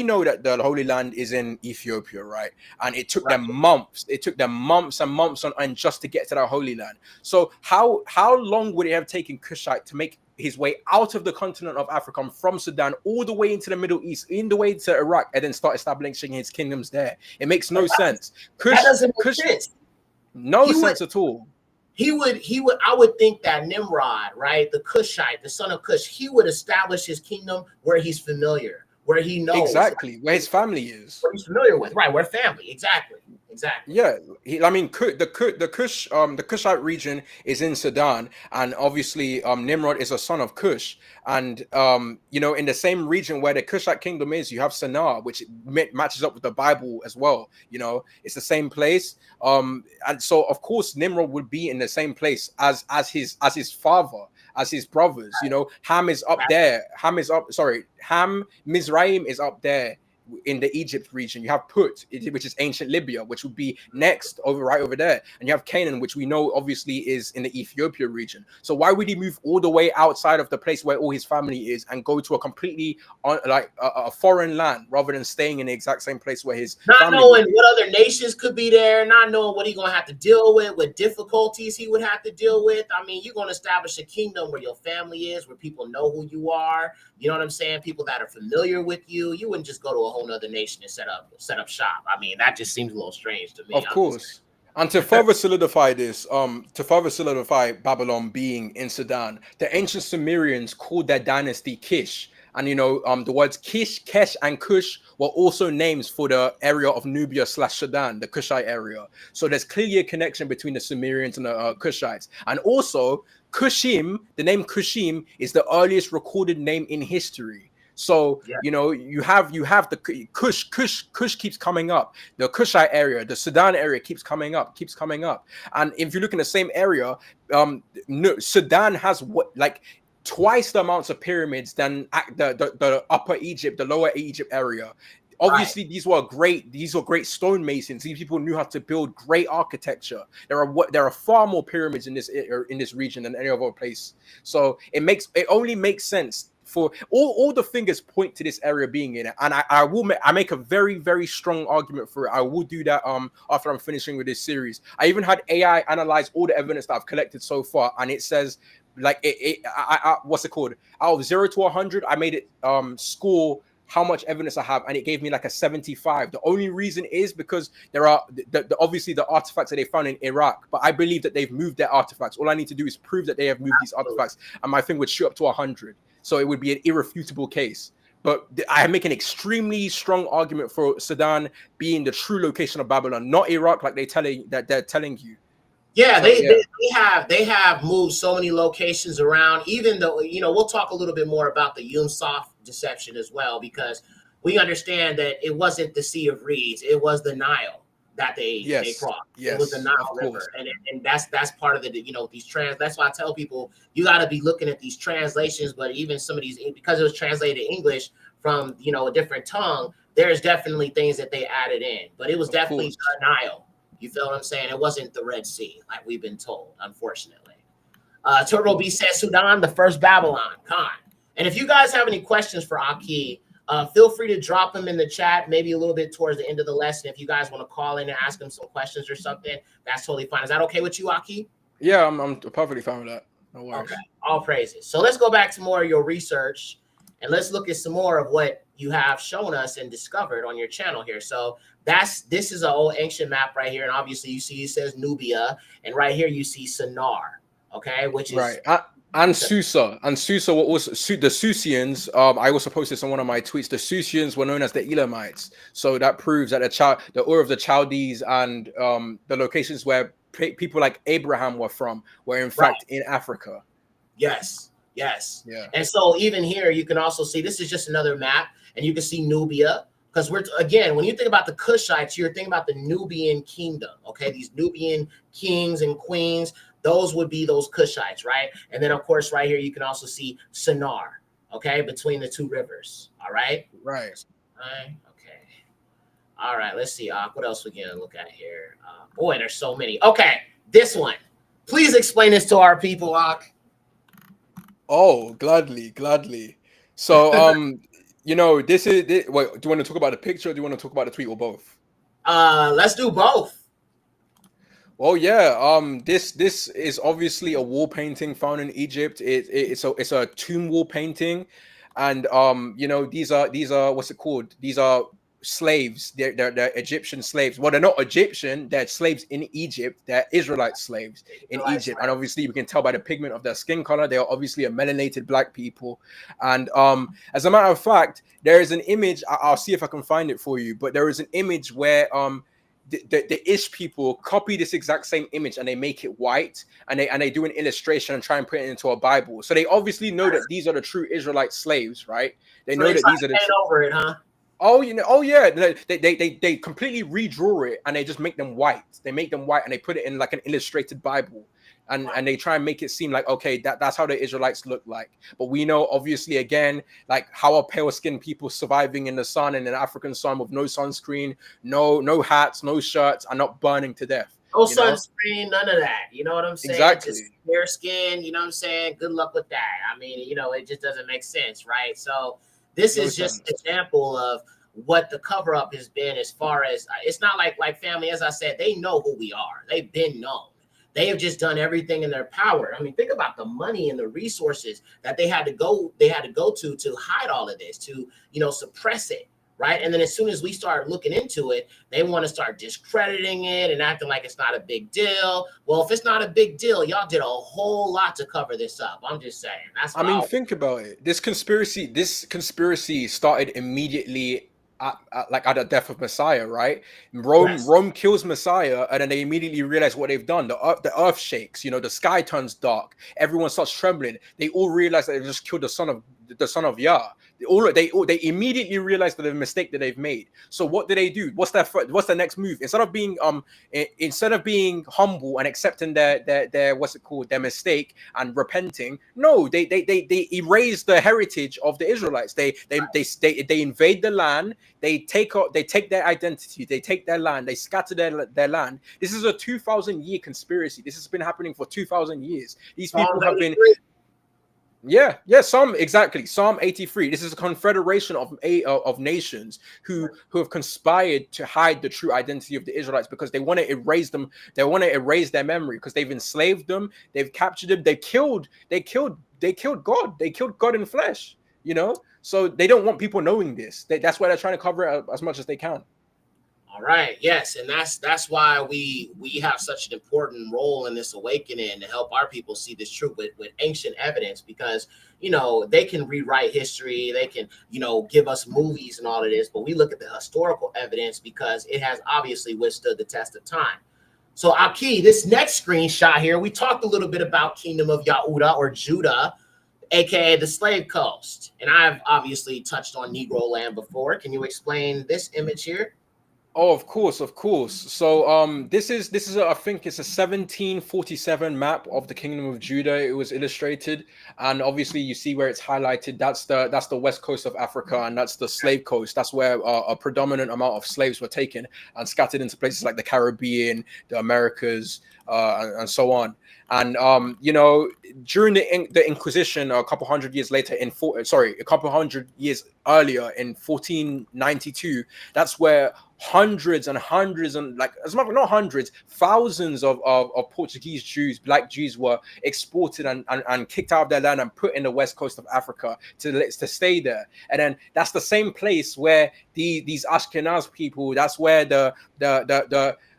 know that the Holy Land is in Ethiopia, right? And it took them months. It took them months and months on just to get to that Holy Land. So how long would it have taken Cushite to make his way out of the continent of Africa from Sudan all the way into the Middle East, in the way to Iraq, and then start establishing his kingdoms there? It makes no sense. That doesn't make sense. No sense at all. He would. I would think that Nimrod, right, the Cushite, the son of Cush, he would establish his kingdom where he's familiar, where he knows exactly where his family is, where he's familiar with, right, where family, exactly. exactly. Yeah, I mean, the Kushite region is in Sudan, and obviously, Nimrod is a son of Cush, and in the same region where the Kushite kingdom is, you have Shinar, which matches up with the Bible as well. It's the same place, and so of course Nimrod would be in the same place as his father, as his brothers. Ham is up there. Ham Mizraim is up there in the Egypt region. You have Put, which is ancient Libya, which would be next right over there, and you have Canaan, which we know obviously is in the Ethiopia region. So why would he move all the way outside of the place where all his family is and go to a completely a foreign land rather than staying in the exact same place where his not family knowing what other nations could be there, not knowing what he's gonna have to deal with, what difficulties he would have to deal with? I mean, you're gonna establish a kingdom where your family is, where people know who you are. You know what I'm saying? People that are familiar with you. You wouldn't just go to a whole nother nation and set up shop. I mean, that just seems a little strange to me. Of course. And to further solidify Babylon being in Sudan, the ancient Sumerians called their dynasty Kish. And the words Kish, Kesh, and Kush were also names for the area of Nubia / Sudan, the Kushite area. So there's clearly a connection between the Sumerians and the Kushites. And also, Kushim, the name Kushim, is the earliest recorded name in history. So you have the Kush keeps coming up. The Kushite area, the Sudan area keeps coming up. And if you look in the same area, Sudan has twice the amounts of pyramids than the Upper Egypt, the Lower Egypt area. Obviously, these were great stonemasons. These people knew how to build great architecture. There are far more pyramids in this region than any other place. So it only makes sense for all the fingers point to this area being in it, and I make a very, very strong argument for it. I will do that after I'm finishing with this series. I even had AI analyze all the evidence that I've collected so far, and it says what's it called? Out of 0 to 100, I made it score how much evidence I have, and it gave me like a 75. The only reason is because there are obviously the artifacts that they found in Iraq, but I believe that they've moved their artifacts. All I need to do is prove that they have moved these artifacts, and my thing would shoot up to 100. So it would be an irrefutable case. But I make an extremely strong argument for Sudan being the true location of Babylon, not Iraq, like they're telling you. Yeah, so, they have moved so many locations around. Even though we'll talk a little bit more about the Yumsaf deception as well, because we understand that it wasn't the Sea of Reeds, it was the Nile that they crossed. It was the Nile River, and that's part of the these that's why I tell people you got to be looking at these translations. But even some of these, because it was translated English from a different tongue, there's definitely things that they added in. But it was definitely the Nile. You feel what I'm saying? It wasn't the Red Sea like we've been told, unfortunately. Turbo B says Sudan, the first Babylon. Khan. And if you guys have any questions for Aki, feel free to drop them in the chat, maybe a little bit towards the end of the lesson. If you guys want to call in and ask him some questions or something, that's totally fine. Is that okay with you, Aki? Yeah, I'm perfectly fine with that. No worries. Okay, all praises. So let's go back to more of your research, and let's look at some more of what you have shown us and discovered on your channel here. So this is an old ancient map right here, and obviously you see it says Nubia, and right here you see Shinar, okay, which is right. And Susa, what was the Susians? I also posted this on one of my tweets. The Susians were known as the Elamites, so that proves that the Ur of the Chaldees and the locations where people like Abraham were from were in fact in Africa. Yes. Yeah. And so even here you can also see this is just another map, and you can see Nubia, because when you think about the Kushites, you're thinking about the Nubian kingdom. Okay, these Nubian kings and queens. Those would be those Kushites, right? And then, of course, right here, you can also see Shinar, okay, between the two rivers, all right? Right. Okay. All right, let's see. What else we going to look at here? Boy, there's so many. Okay, this one. Please explain this to our people, Ak. Oh, gladly. So, this is... Wait, do you want to talk about the picture, or do you want to talk about the tweet, or both? Let's do both. Well, yeah. This is obviously a wall painting found in Egypt. It's a tomb wall painting, and these are what's it called? These are slaves. They're Egyptian slaves. Well, they're not Egyptian. They're slaves in Egypt. They're Israelite slaves in Egypt, and obviously we can tell by the pigment of their skin color. They are obviously a melanated black people, and as a matter of fact, there is an image. I'll see if I can find it for you. But there is an image where the Ish people copy this exact same image and they make it white, and they do an illustration and try and put it into a Bible. So they obviously know that these are the true Israelite slaves, right? They know that these are the over it, huh? Oh, yeah. They completely redraw it and they just make them white. They make them white and they put it in like an illustrated Bible. And they try and make it seem like, okay, that's how the Israelites look like. But we know, obviously, again, like how are pale-skinned people surviving in the sun, in an African sun with no sunscreen, no hats, no shirts, and not burning to death. No sunscreen, none of that. You know what I'm saying? Exactly. Just bare skin, you know what I'm saying? Good luck with that. I mean, it just doesn't make sense, right? So this is just an example of what the cover-up has been, as far as it's not like family, as I said, they know who we are. They've been known. They have just done everything in their power. I mean, think about the money and the resources that they had to go to hide all of this, to suppress it, right? And then as soon as we start looking into it, they want to start discrediting it and acting like it's not a big deal. Well, if it's not a big deal, y'all did a whole lot to cover this up. I'm just saying. That's what think about it. This conspiracy started immediately at the death of Messiah, right? Rome kills Messiah, and then they immediately realize what they've done. The earth shakes, the sky turns dark, everyone starts trembling. They all realize that they just killed the son of Yah. They immediately realize that the mistake that they've made. So what do they do? What's the next move? Instead of being humble and accepting their their mistake and repenting, no, they erase the heritage of the Israelites. They invade the land. They take their identity. They take their land. They scatter their land. This is a 2,000-year conspiracy. This has been happening for 2,000 years. These people have been. Yeah, Psalm 83. This is a confederation of nations who have conspired to hide the true identity of the Israelites, because they want to erase them. They want to erase their memory, because they've enslaved them, they've captured them, they killed God. They killed God in flesh, So they don't want people knowing this. That's why they're trying to cover it as much as they can. All right. Yes. And that's why we have such an important role in this awakening, to help our people see this truth with ancient evidence, because, they can rewrite history. They can, give us movies and all of this, but we look at the historical evidence because it has obviously withstood the test of time. So Aki, this next screenshot here, we talked a little bit about Kingdom of Yehuda or Judah, aka the Slave Coast. And I've obviously touched on Negro land before. Can you explain this image here? Oh, of course. So this is I think it's a 1747 map of the Kingdom of Judah. It was illustrated, and obviously you see where it's highlighted. That's the west coast of Africa, and that's the slave coast. That's where a predominant amount of slaves were taken and scattered into places like the Caribbean, the Americas, and so on. And during the Inquisition, a couple hundred years earlier, in 1492, that's where hundreds and thousands of Portuguese Jews, black Jews, were exported and kicked out of their land and put in the west coast of Africa to stay there. And then that's the same place where these Ashkenaz people, that's where the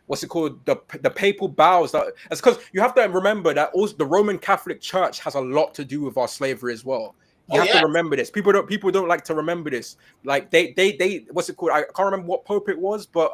what's it called? The papal bows. That's because you have to remember that also the Roman Catholic Church has a lot to do with our slavery as well. You have to remember this. People don't like to remember this. Like they what's it called? I can't remember what pope it was, but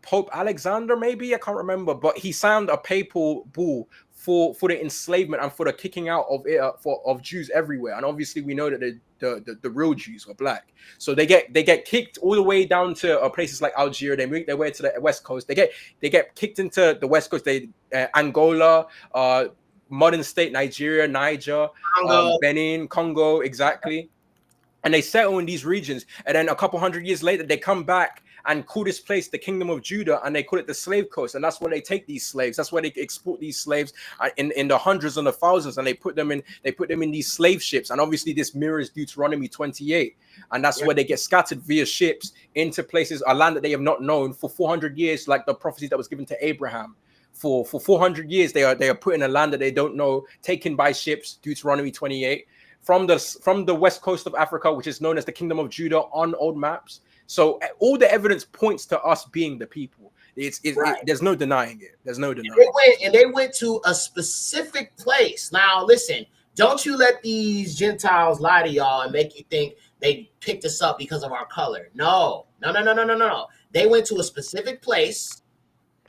Pope Alexander, maybe, I can't remember, but he signed a papal bull for the enslavement and for the kicking out of Jews everywhere. And obviously we know that the real Jews were black, so they get kicked all the way down to places like Algeria. They make their way to the west coast. They get kicked into the west coast. Angola, modern state Nigeria, Niger, Benin, Congo, exactly. And they settle in these regions, and then a couple hundred years later they come back and call this place the Kingdom of Judah, and they call it the Slave Coast. And that's where they take these slaves. That's where they export these slaves in the hundreds and the thousands, and they put them in these slave ships. And obviously this mirrors Deuteronomy 28, and that's where they get scattered via ships into places, a land that they have not known for 400 years, like the prophecy that was given to Abraham. For 400 years they are put in a land that they don't know, taken by ships, Deuteronomy 28, from the west coast of Africa, which is known as the Kingdom of Judah on old maps. So all the evidence points to us being the people. There's no denying it. There's no denying it. They went to a specific place. Now, listen, don't you let these Gentiles lie to y'all and make you think they picked us up because of our color. No. No. They went to a specific place.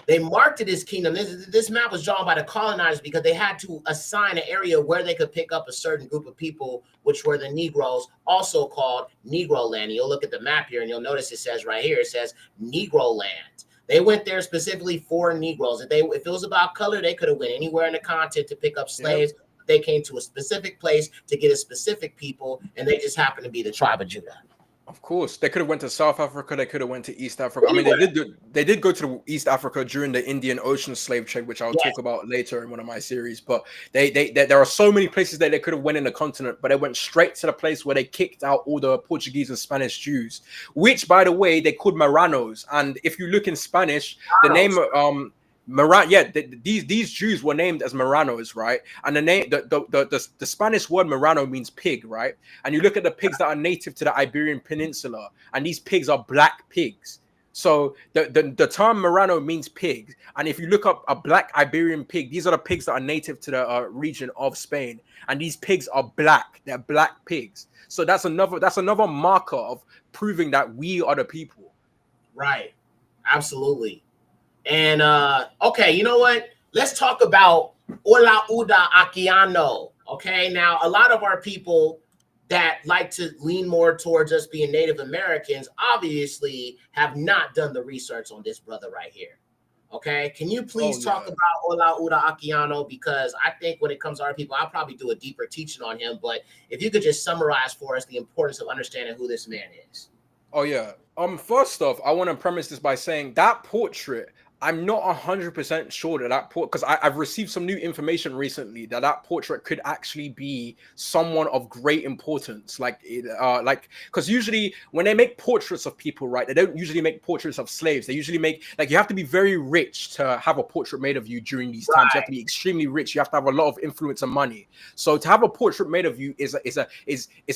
They marked it as kingdom. This map was drawn by the colonizers because they had to assign an area where they could pick up a certain group of people, which were the Negroes, also called Negro land. And you'll look at the map here and you'll notice it says right here, it says Negro land. They went there specifically for Negroes. If it was about color, they could have went anywhere in the continent to pick up slaves. Yep. They came to a specific place to get a specific people, and they just happened to be the tribe of Judah. Of course, they could have went to South Africa. They could have went to East Africa. I mean, they did go to East Africa during the Indian Ocean slave trade, which I'll talk about later in one of my series. But there are so many places that they could have went in the continent, but they went straight to the place where they kicked out all the Portuguese and Spanish Jews, which, by the way, they called Marranos. And if you look in Spanish, the name these Jews were named as Marranos, right? And the name, the Spanish word Marrano means pig, right? And you look at the pigs that are native to the Iberian Peninsula, and these pigs are black pigs. So the term Marrano means pig. And if you look up a black Iberian pig, these are the pigs that are native to the region of Spain, and these pigs are black. They're black pigs. So that's another marker of proving that we are the people. Right. Absolutely. And okay, you know what? Let's talk about Olaudah Equiano. Okay, now a lot of our people that like to lean more towards us being Native Americans obviously have not done the research on this brother right here. Okay, can you please talk about Olaudah Equiano? Because I think when it comes to our people, I'll probably do a deeper teaching on him. But if you could just summarize for us the importance of understanding who this man is. Oh yeah. First off, I want to premise this by saying that portrait, I'm not 100% sure that because I've received some new information recently that portrait could actually be someone of great importance. Because usually when they make portraits of people, right, they don't usually make portraits of slaves. They usually make, you have to be very rich to have a portrait made of you during these times. You have to be extremely rich. You have to have a lot of influence and money. So to have a portrait made of you is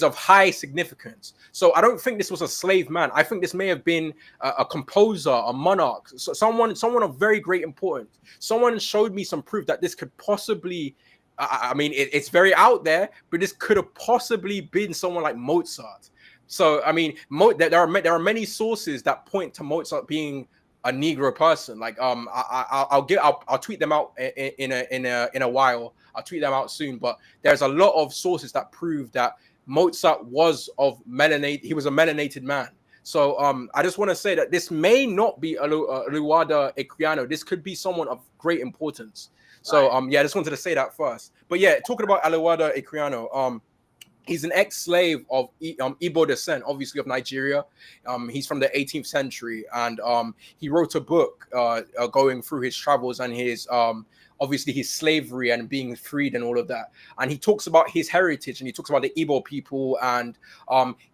of high significance. So I don't think this was a slave man. I think this may have been a composer, a monarch, so someone of very great importance. Someone showed me some proof that this could possibly, I mean, it's very out there, but this could have possibly been someone like Mozart. So, I mean, there are many sources that point to Mozart being a Negro person. Like, I'll tweet them out in a while. I'll tweet them out soon. But there's a lot of sources that prove that Mozart was of melanated. He was a melanated man. So I just want to say that this may not be Olaudah Equiano. This could be someone of great importance. So I just wanted to say that first. But yeah, talking about Olaudah Equiano, he's an ex-slave of Igbo descent, obviously of Nigeria. He's from the 18th century, and he wrote a book going through his travels and his obviously his slavery and being freed and all of that. And he talks about his heritage, and he talks about the Igbo people, and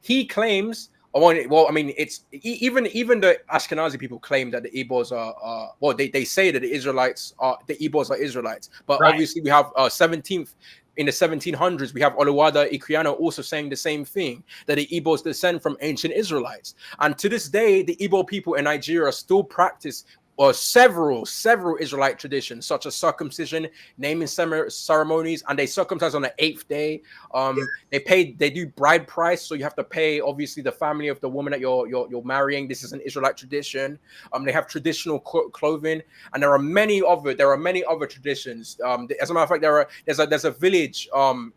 he claims. Well, I mean, it's even the Ashkenazi people claim that the Igbos are they say that the Igbos are Israelites, but obviously we have in the 1700s we have Olaudah Equiano also saying the same thing, that the Igbos descend from ancient Israelites, and to this day the Igbo people in Nigeria still practice several Israelite traditions, such as circumcision, naming ceremonies, and they circumcise on the 8th day. They do bride price, so you have to pay obviously the family of the woman that you're marrying. This is an Israelite tradition. They have traditional clothing, and there are many other traditions. As a matter of fact, there's a village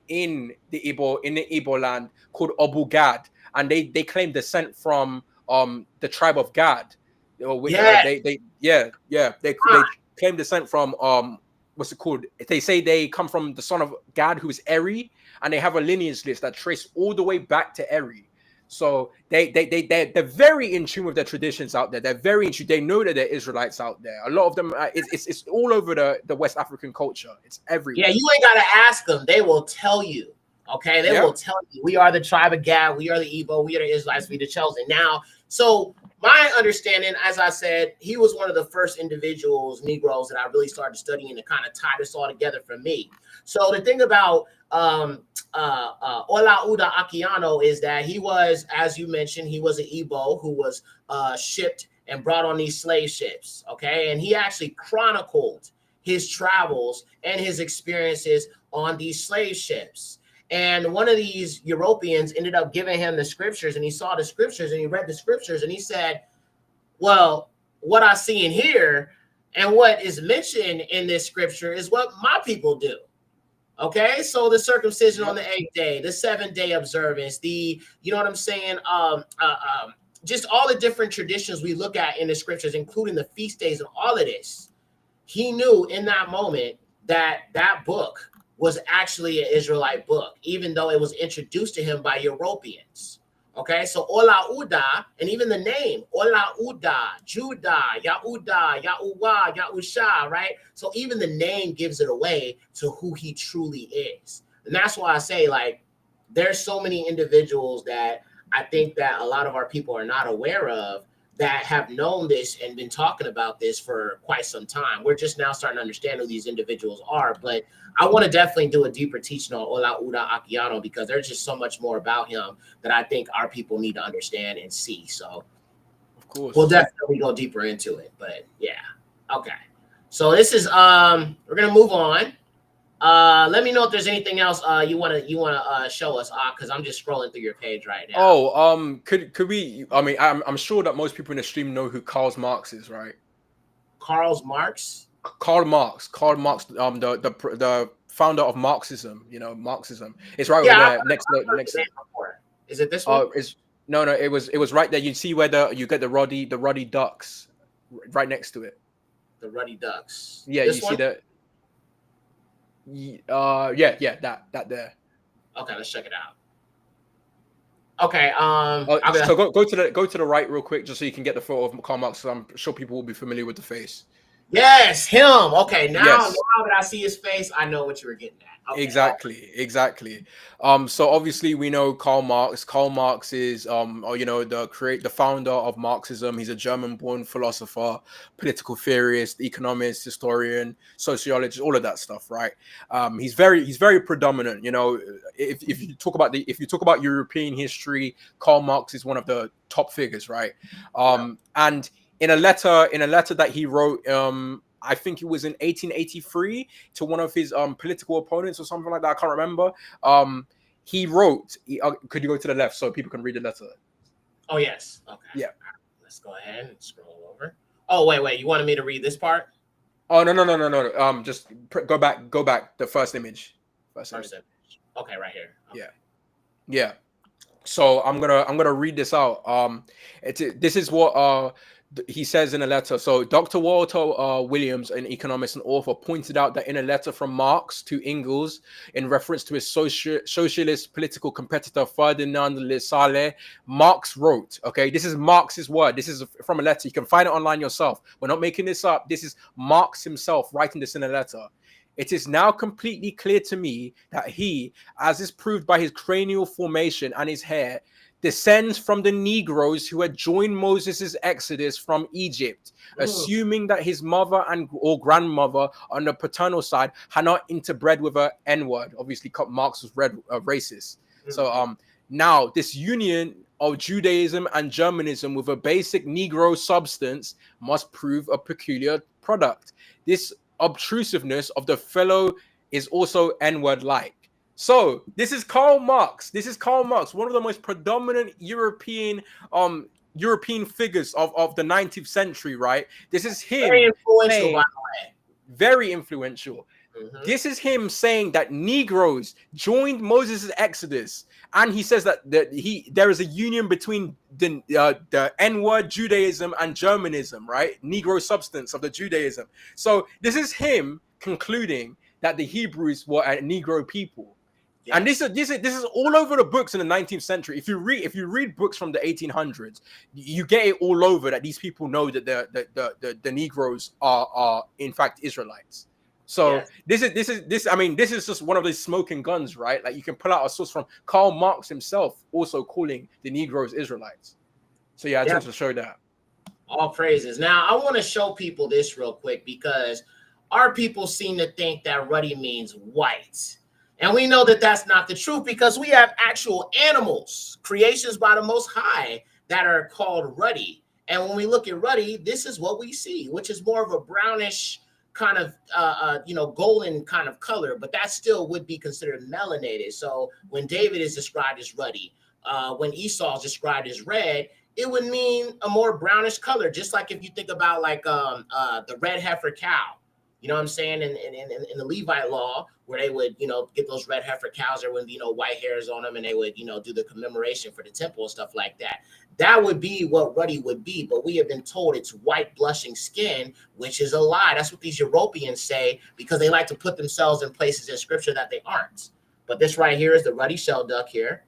in the Igbo land called Obugad, and they claim descent from the tribe of Gad. They claim descent from what's it called? They say they come from the son of Gad, who is Eri, and they have a lineage list that trace all the way back to Eri. So they're very in tune with their traditions out there. They're very in tune. They know that they're Israelites out there. A lot of them, it's all over the West African culture. It's everywhere. Yeah, you ain't gotta ask them; they will tell you. Okay, they will tell you. We are the tribe of Gad. We are the Igbo. We are the Israelites. We the chosen. Now, so my understanding, as I said, he was one of the first individuals, Negroes, that I really started studying to kind of tie this all together for me. So the thing about Olaudah Equiano is that he was, as you mentioned, he was an Igbo who was shipped and brought on these slave ships. Okay, and he actually chronicled his travels and his experiences on these slave ships. And one of these Europeans ended up giving him the scriptures, and he saw the scriptures and he read the scriptures and he said, well, what I see in here and what is mentioned in this scripture is what my people do. Okay, so the circumcision on the 8th day, the 7-day observance, the, you know what I'm saying, just all the different traditions we look at in the scriptures, including the feast days and all of this. He knew in that moment that that book was actually an Israelite book, even though it was introduced to him by Europeans. Okay, so Olaudah, and even the name, Olaudah, Judah, Yahudah, Yahuwah, Yahusha, right? So even the name gives it away to who he truly is. And that's why I say, like, there's so many individuals that I think that a lot of our people are not aware of that have known this and been talking about this for quite some time. We're just now starting to understand who these individuals are. But I want to definitely do a deeper teaching on Olaudah Equiano because there's just so much more about him that I think our people need to understand and see. So Of course. we'll definitely go deeper into it. But yeah. Okay. So this is we're gonna move on. Let me know if there's anything else you wanna show us, because I'm just scrolling through your page right now. Oh, could we? I mean, I'm sure that most people in the stream know who Karl Marx is, right? Karl Marx. Karl Marx, the founder of Marxism. You know, Marxism. It's right over there next. Is it this one? No. It was right there. You see where you get the Ruddy ducks, right next to it. The Ruddy ducks. Yeah, this you one? see that. Yeah, that there. Okay, let's check it out. Okay, so go to the right real quick, just so you can get the photo of Karl Marx. So I'm sure people will be familiar with the face. Yes, him. Okay, now Yes. that I see his face, I know what you were getting at. Okay. Exactly. So obviously we know Karl Marx. Karl Marx is the founder of Marxism. He's a German-born philosopher, political theorist, economist, historian, sociologist, all of that stuff, right? He's very predominant. You know, if you talk about European history, Karl Marx is one of the top figures, right? And in a letter that he wrote, I think it was in 1883 to one of his political opponents or something like that. I can't remember. He wrote. Could you go to the left so people can read the letter? Oh yes. Okay. Yeah. Let's go ahead and scroll over. Oh wait. You wanted me to read this part? Oh no. Just go back. The first image. First image. Okay, right here. Okay. Yeah. So I'm gonna read this out. This is what he says in a letter. So Dr. Walter Williams, an economist and author, pointed out that in a letter from Marx to Engels in reference to his socialist political competitor Ferdinand Lassalle, Marx wrote, okay, this is Marx's word. This is from a letter. You can find it online yourself. We're not making this up. This is Marx himself writing this in a letter. It is now completely clear to me that he, as is proved by his cranial formation and his hair, descends from the Negroes who had joined Moses' exodus from Egypt, assuming that his mother or grandmother on the paternal side had not interbred with an N-word. Obviously, Marx was racist. So now this union of Judaism and Germanism with a basic Negro substance must prove a peculiar product. This obtrusiveness of the fellow is also N-word-like. So this is Karl Marx. One of the most predominant European figures of the 19th century, right? This is him. Very influential, by the way. Very influential. This is him saying that Negroes joined Moses' exodus, and he says that there is a union between the N-word Judaism and Germanism, right? Negro substance of the Judaism. So this is him concluding that the Hebrews were a Negro people. Yes. And this is all over the books in the 19th century. If you read books from the 1800s, you get it all over that these people know that the Negroes are in fact Israelites. So yes. This is just one of these smoking guns, right? Like you can pull out a source from Karl Marx himself, also calling the Negroes Israelites. So I just wanted to show that. All praises. Now I want to show people this real quick because our people seem to think that Ruddy means white. And we know that that's not the truth because we have actual animals, creations by the Most High, that are called Ruddy. And when we look at Ruddy, this is what we see, which is more of a brownish kind of golden kind of color, but that still would be considered melanated. So when David is described as ruddy, when Esau is described as red, it would mean a more brownish color. Just like if you think about like the red heifer cow, you know what I'm saying? In the Levite law, where they would, get those red heifer cows, there wouldn't be no white hairs on them, and they would, do the commemoration for the temple and stuff like that. That would be what ruddy would be, but we have been told it's white blushing skin, which is a lie. That's what these Europeans say, because they like to put themselves in places in scripture that they aren't. But this right here is the ruddy shell duck here.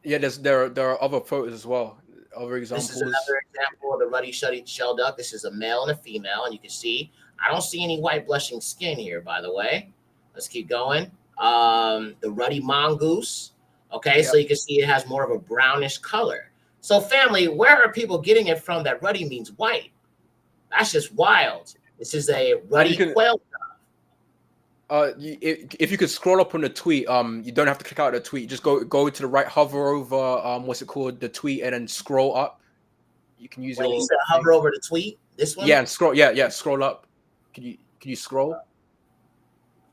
Yeah, there are other photos as well, other examples. This is another example of the ruddy shell duck. This is a male and a female, and you can see I don't see any white blushing skin here, by the way. Let's keep going. The ruddy mongoose. Okay, yep. So you can see it has more of a brownish color. So family, where are people getting it from that ruddy means white? That's just wild. This is a ruddy quail duck. If you could scroll up on the tweet, you don't have to click out the tweet. Just go to the right, hover over the tweet, and then scroll up. You can use you said hover over the tweet. This one. Yeah, and scroll. Yeah, scroll up. Can you scroll?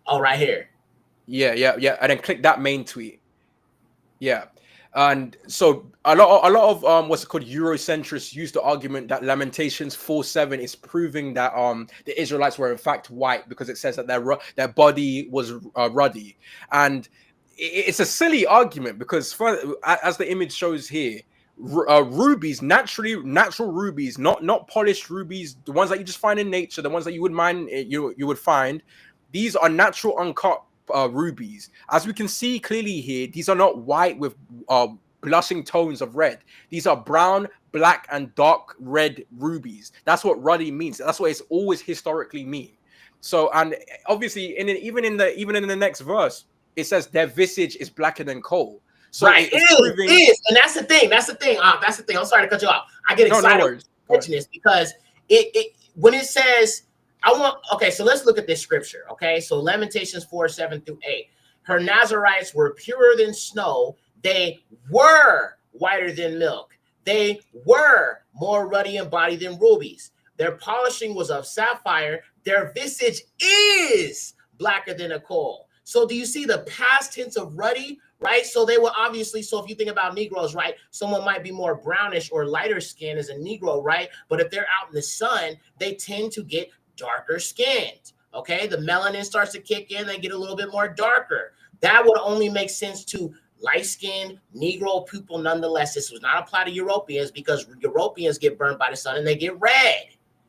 Oh, right here. Yeah, and then click that main tweet. Yeah, and so a lot of Eurocentrists use the argument that Lamentations 4:7 is proving that the Israelites were in fact white, because it says that their body was ruddy, and it's a silly argument, because as the image shows here, rubies, natural rubies, not polished rubies, the ones that you just find in nature, the ones that you would find, these are natural uncut rubies. As we can see clearly here, these are not white with blushing tones of red. These are brown, black, and dark red rubies. That's what ruddy means. That's what it's always historically mean. So, and obviously, even in the next verse, it says their visage is blacker than coal. So right, it is, and that's the thing. That's the thing. I'm sorry to cut you off. I get excited mention this because it when it says so let's look at this scripture. Okay, so Lamentations 4:7-8. Her Nazarites were purer than snow. They were whiter than milk. They were more ruddy in body than rubies. Their polishing was of sapphire. Their visage is blacker than a coal. So do you see the past tense of ruddy? Right, so they were obviously, so if you think about Negroes, right, someone might be more brownish or lighter skin as a Negro, right? But if they're out in the sun, they tend to get darker skinned. Okay, the melanin starts to kick in, they get a little bit more darker. That would only make sense to light-skinned Negro people nonetheless. This was not apply to Europeans, because Europeans get burned by the sun and they get red.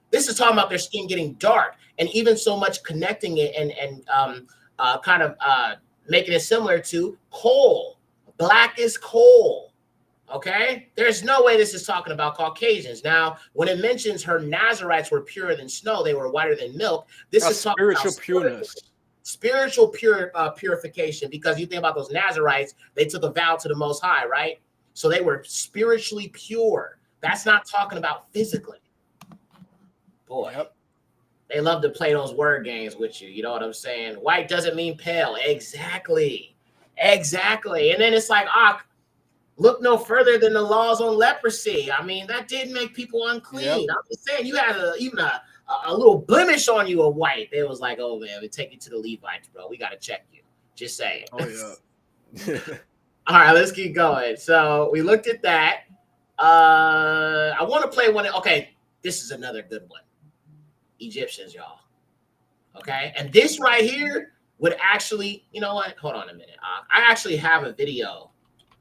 This is talking about their skin getting dark, and even so much connecting it and making it similar to coal. Black is coal. Okay? There's no way this is talking about Caucasians. Now, when it mentions her Nazarites were purer than snow, they were whiter than milk, this is talking spiritual about pureness. Spiritual purification, because you think about those Nazarites, they took a vow to the Most High, right? So they were spiritually pure. That's not talking about physically. Boy. Yep. They love to play those word games with you. You know what I'm saying? White doesn't mean pale. Exactly. And then it's like, look no further than the laws on leprosy. I mean, that did make people unclean. Yep. I'm just saying, you had even a little blemish on you of white. They was like, oh, man, we take you to the Levites, bro. We got to check you. Just saying. Oh, yeah. All right, let's keep going. So we looked at that. I want to play one. Okay, this is another good one. Egyptians, y'all. Okay, and this right here would actually, you know what? Hold on a minute. I actually have a video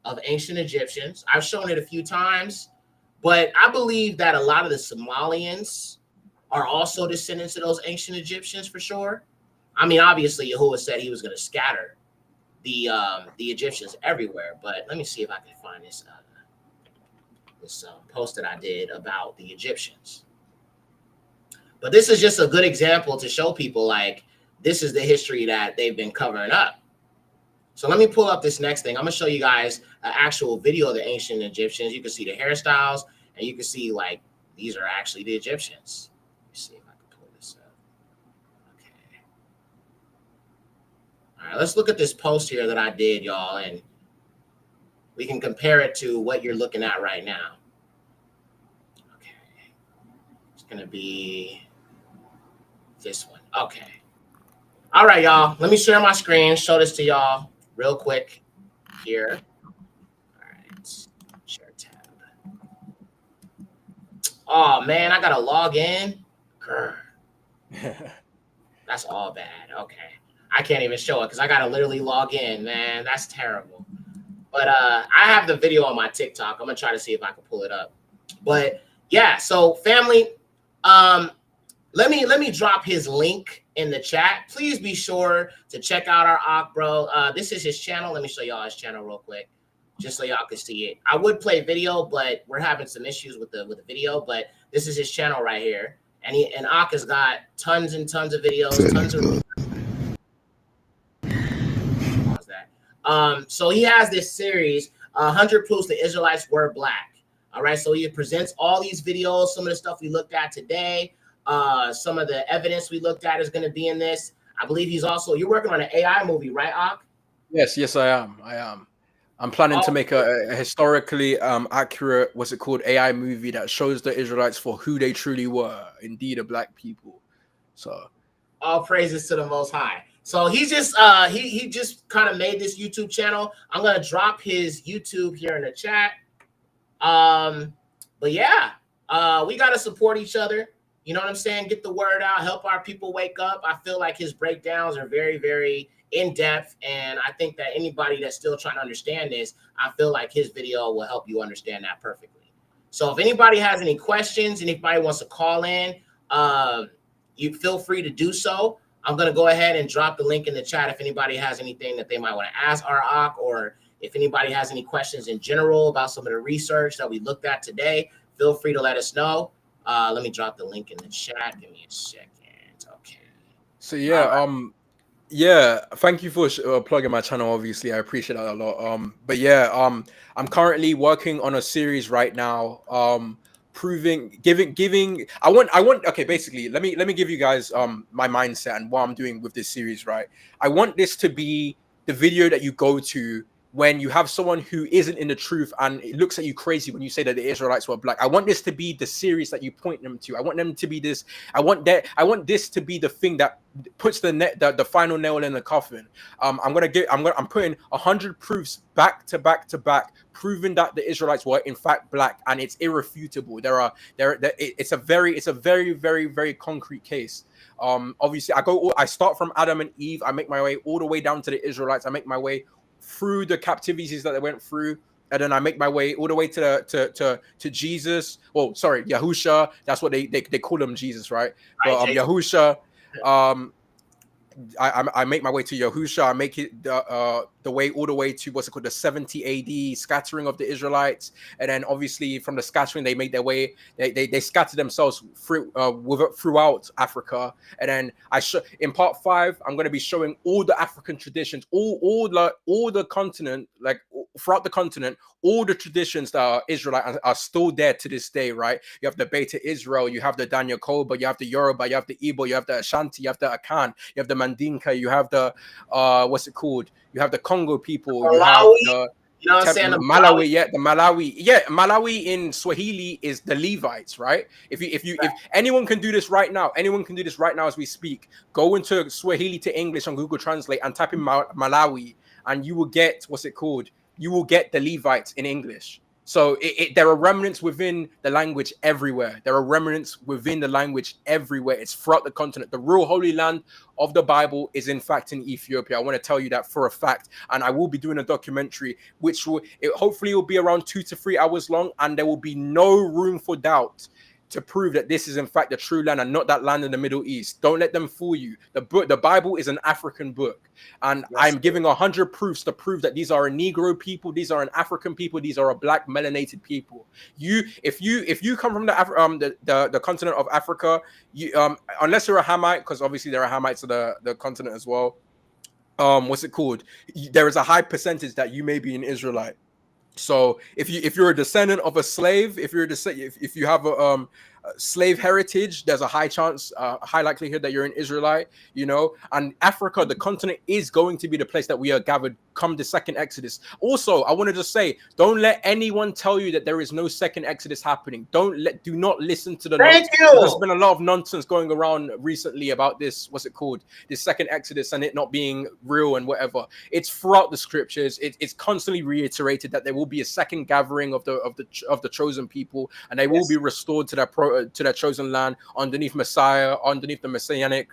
of ancient Egyptians. I've shown it a few times, but I believe that a lot of the Somalians are also descendants of those ancient Egyptians for sure. I mean, obviously, Yahuwah said he was going to scatter the Egyptians everywhere, but let me see if I can find this post that I did about the Egyptians. But this is just a good example to show people, like, this is the history that they've been covering up. So let me pull up this next thing. I'm going to show you guys an actual video of the ancient Egyptians. You can see the hairstyles, and you can see, like, these are actually the Egyptians. Let me see if I can pull this up. Okay. All right, let's look at this post here that I did, y'all, and we can compare it to what you're looking at right now. Okay. It's going to be this one. Okay. All right, y'all. Let me share my screen. Show this to y'all real quick here. All right. Share tab. Oh man, I gotta log in. Grr. That's all bad. Okay. I can't even show it because I gotta literally log in, man. That's terrible. But I have the video on my TikTok. I'm gonna try to see if I can pull it up. But yeah, so family, let me drop his link in the chat. Please be sure to check out our Ak bro. This is his channel. Let me show y'all his channel real quick, just so y'all can see it. I would play video, but we're having some issues with the video. But this is his channel right here, and Ak has got tons and tons of videos, tons of. Pause that. So he has this series, 100 Proofs the Israelites Were Black. All right, so he presents all these videos, some of the stuff we looked at today, some of the evidence we looked at is going to be in this. I believe you're working on an AI movie, right, Ak? Yes, I am. I'm planning to make a historically accurate, what's it called, AI movie that shows the Israelites for who they truly were, indeed a black people. So all praises to the Most High. So he just he just kind of made this YouTube channel. I'm gonna drop his YouTube here in the chat. But yeah, we gotta support each other. You know what I'm saying? Get the word out, help our people wake up. I feel like his breakdowns are very, very in depth, and I think that anybody that's still trying to understand this, I feel like his video will help you understand that perfectly. So if anybody has any questions, anybody wants to call in, you feel free to do so. I'm going to go ahead and drop the link in the chat if anybody has anything that they might want to ask our Ak, or if anybody has any questions in general about some of the research that we looked at today, feel free to let us know. Let me drop the link in the chat. Give me a second. Okay. So yeah, yeah, thank you for plugging my channel. Obviously, I appreciate that a lot. But yeah, I'm currently working on a series right now. Giving. I want. Okay, basically, let me give you guys my mindset and what I'm doing with this series. Right, I want this to be the video that you go to when you have someone who isn't in the truth and it looks at you crazy when you say that the Israelites were black. I want this to be the series that you point them to. I want them to be this. I want this to be the thing that puts the final nail in the coffin. I'm putting 100 proofs back to back, proving that the Israelites were in fact black, and it's irrefutable. It's a very concrete case. Obviously, I start from Adam and Eve. I make my way all the way down to the Israelites. I make my way through the captivities that they went through, and then I make my way all the way to Jesus. Well, sorry, Yahusha. That's what they call him, Jesus, right? But Yahusha. I make my way to Yahusha. I make it the way all the way to what's it called, the 70 AD scattering of the Israelites, and then obviously from the scattering they make their way. They scatter themselves throughout Africa, and then in part 5 I'm going to be showing all the African traditions, all the continent, like throughout the continent, all the traditions that are Israelite are still there to this day, right? You have the Beta Israel, you have the Dan Yakoba, you have the Yoruba, you have the Igbo, you have the Ashanti, you have the Akan, you have the Mandinka, you have the what's it called? You have the Congo people, Malawi, you have the you know what I'm saying? Malawi, Malawi in Swahili is the Levites, right? If anyone can do this right now, as we speak, go into Swahili to English on Google Translate and type in Malawi, and you will get what's it called? You will get the Levites in English. So there are remnants within the language everywhere. It's throughout the continent. The real Holy Land of the Bible is in fact in Ethiopia. I want to tell you that for a fact. And I will be doing a documentary, which hopefully will be around 2 to 3 hours long. And there will be no room for doubt to prove that this is in fact the true land and not that land in the Middle East. Don't let them fool you. The Bible is an African book, and I'm giving 100 proofs to prove that these are a Negro people, these are an African people, these are a black melanated people. If you come from the continent of Africa, unless you're a Hamite, because obviously there are Hamites of the continent as well. What's it called? There is a high percentage that you may be an Israelite. So if you're a descendant of a slave, if you have slave heritage, there's a high chance, high likelihood that you're an Israelite, you know. And Africa, the continent, is going to be the place that we are gathered come the second Exodus. Also, I wanted to say, don't let anyone tell you that there is no second Exodus happening. Do not listen to the Thank nonsense. you. There's been a lot of nonsense going around recently about this, what's it called, this second Exodus, and it not being real and whatever. It's throughout the scriptures. It's constantly reiterated that there will be a second gathering of the chosen people, and they will be restored to their chosen land underneath Messiah, underneath the messianic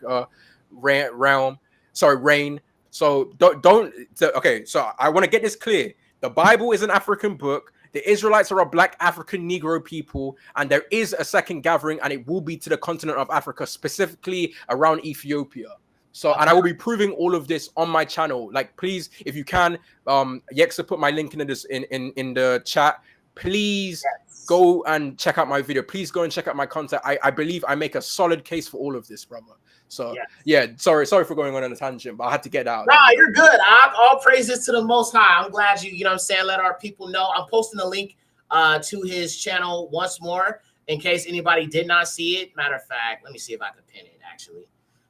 reign. So okay, so I want to get this clear. The Bible is an African book. The Israelites are a black African Negro people, and there is a second gathering, and it will be to the continent of Africa, specifically around Ethiopia. So, and I will be proving all of this on my channel. Like, please, if you can, Yexa put my link in the chat. Please go and check out my video. Please go and check out my content. I believe I make a solid case for all of this, brother. So yeah, sorry for going on a tangent, but I had to get out. Nah, you're good. All praises to the Most High. I'm glad you know what I'm saying, let our people know. I'm posting a link to his channel once more in case anybody did not see it. Matter of fact, let me see if I can pin it actually.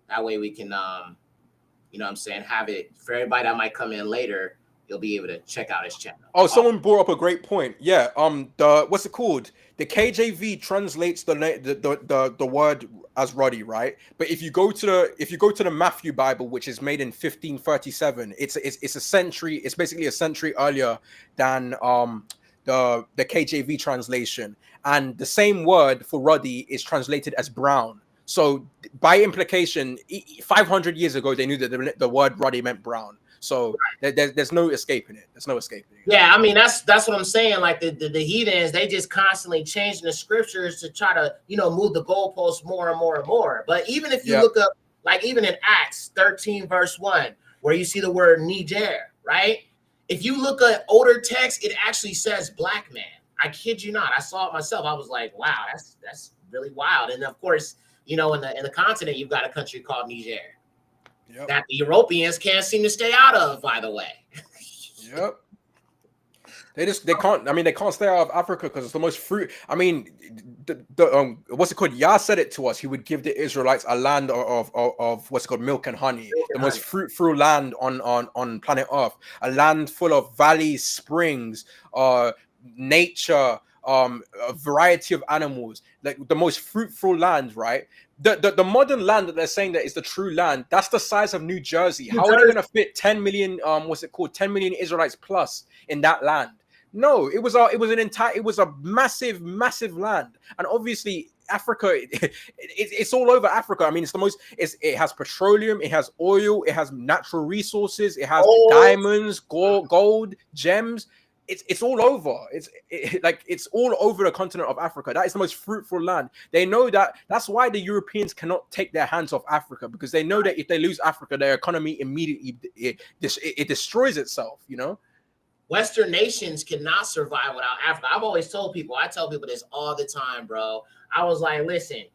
That way we can, you know what I'm saying, have it for everybody that might come in later. You'll be able to check out his channel. Oh, someone brought up a great point. Yeah. The what's it called? The KJV translates the word as Ruddy, right? But if you go to the Matthew Bible, which is made in 1537, it's a century. It's basically a century earlier than the KJV translation, and the same word for Ruddy is translated as brown. So by implication, 500 years ago, they knew that the word Ruddy meant brown. So there's no escaping it. There's no escaping it. Yeah, I mean that's what I'm saying. Like the heathens, they just constantly changing the scriptures to try to move the goalposts more and more and more. But even if you look up, like even in Acts 13 verse 1, where you see the word Niger, right? If you look at older text, it actually says black man. I kid you not. I saw it myself. I was like, wow, that's really wild. And of course, in the continent, you've got a country called Niger. Yep. That the Europeans can't seem to stay out of, by the way. Yep. They can't stay out of Africa because it's the most fruit. I mean, what's it called? Yah said it to us. He would give the Israelites a land of what's it called, milk and honey, most fruitful land on planet Earth, a land full of valleys, springs, nature, a variety of animals, like the most fruitful land, right? The modern land that they're saying that is the true land, that's the size of New Jersey. How are they going to fit 10 million 10 million Israelites plus in that land? No, it was a massive land. And obviously Africa, it's all over Africa. I mean, it has petroleum, it has oil, it has natural resources, it has diamonds, gold, gems. It's all over. It's all over the continent of Africa. That is the most fruitful land. They know that. That's why the Europeans cannot take their hands off Africa, because they know that if they lose Africa, their economy immediately it destroys itself. Western nations cannot survive without Africa. I've always told people. I tell people this all the time, bro. I was like, listen,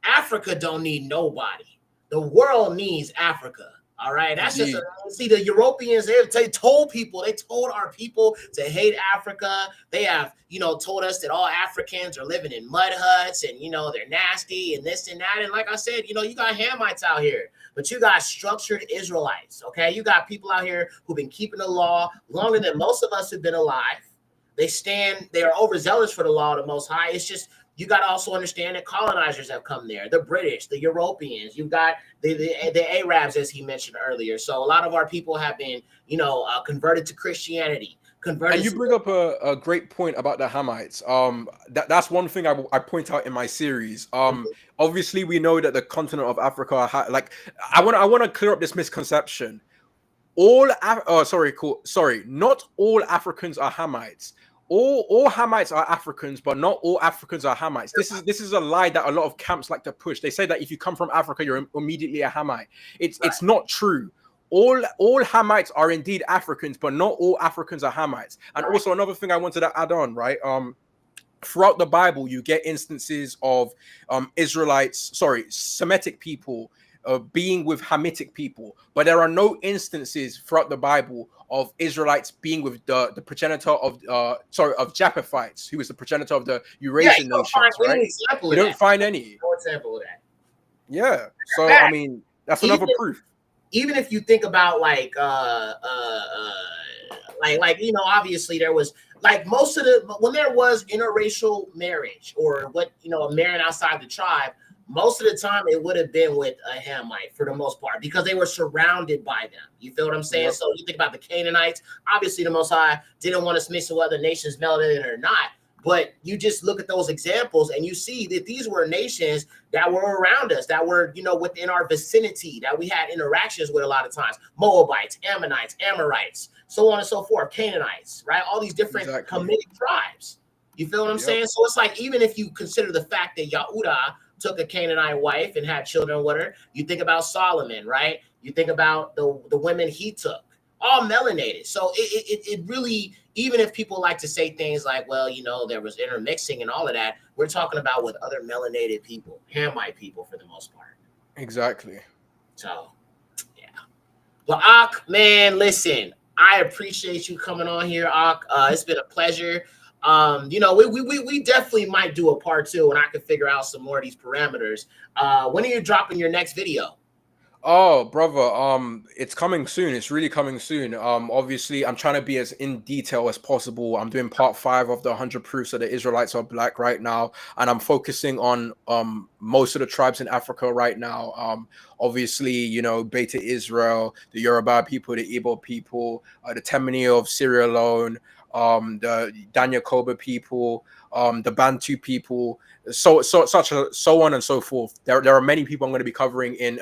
Africa don't need nobody. The world needs Africa. All right, that's just see the Europeans. They told our people to hate Africa. They have, told us that all Africans are living in mud huts and they're nasty and this and that. And like I said, you got Hamites out here, but you got structured Israelites. Okay, you got people out here who've been keeping the law longer than most of us who've been alive. They are overzealous for the law of the Most High. It's just, you got to also understand that colonizers have come there, the British, the Europeans. You've got the Arabs, as he mentioned earlier. So a lot of our people have been, converted to Christianity. And you bring up a great point about the Hamites. That's one thing I point out in my series. Obviously, we know that the continent of Africa, I want to clear up this misconception. Not all Africans are Hamites. All Hamites are Africans, but not all Africans are Hamites. This is a lie that a lot of camps like to push. They say that if you come from Africa, you're immediately a Hamite. It's not true. All Hamites are indeed Africans, but not all Africans are Hamites. And also another thing I wanted to add on, right? Throughout the Bible, you get instances of Semitic people being with Hamitic people, but there are no instances throughout the Bible of Israelites being with the progenitor of of Japhethites, who is the progenitor of the Yeah, Eurasian you don't find nations, right? any example You of don't that. find any. No example of that. Yeah. So I Fact, mean, that's even another proof. even if you think about like you know, obviously there was like most of the when there was interracial marriage or what you know, marrying outside the tribe, most of the time it would have been with a Hamite for the most part because they were surrounded by them. You feel what I'm saying? Yep. So you think about the Canaanites, obviously the Most High didn't want us mixing with other nations, melanated or not. But you just look at those examples and you see that these were nations that were around us, that were, you know, within our vicinity, that we had interactions with a lot of times. Moabites, Ammonites, Amorites, so on and so forth, Canaanites, right? All these different Exactly. Hamitic tribes. You feel what I'm saying? So it's like, even if you consider the fact that Yehuda took a Canaanite wife and had children with her, you think about Solomon, right? You think about the women he took, all melanated. So it really, even if people like to say things like, well, you know, there was intermixing and all of that, we're talking about with other melanated people, Hamite people for the most part. Exactly. So, yeah. Well, Ak, man, listen, I appreciate you coming on here, Ak. It's been a pleasure. You know, we definitely might do a part 2 and I can figure out some more of these parameters. When are you dropping your next video? Oh, brother, it's coming soon. It's really coming soon. Obviously, I'm trying to be as in detail as possible. I'm doing part 5 of the 100 proofs that the Israelites are black right now, and I'm focusing on most of the tribes in Africa right now. Obviously, you know, Beta Israel, the Yoruba people, the Igbo people, the Temini of Sierra Leone, the Danyakoba people, the Bantu people, so on and so forth. There are many people I'm going to be covering in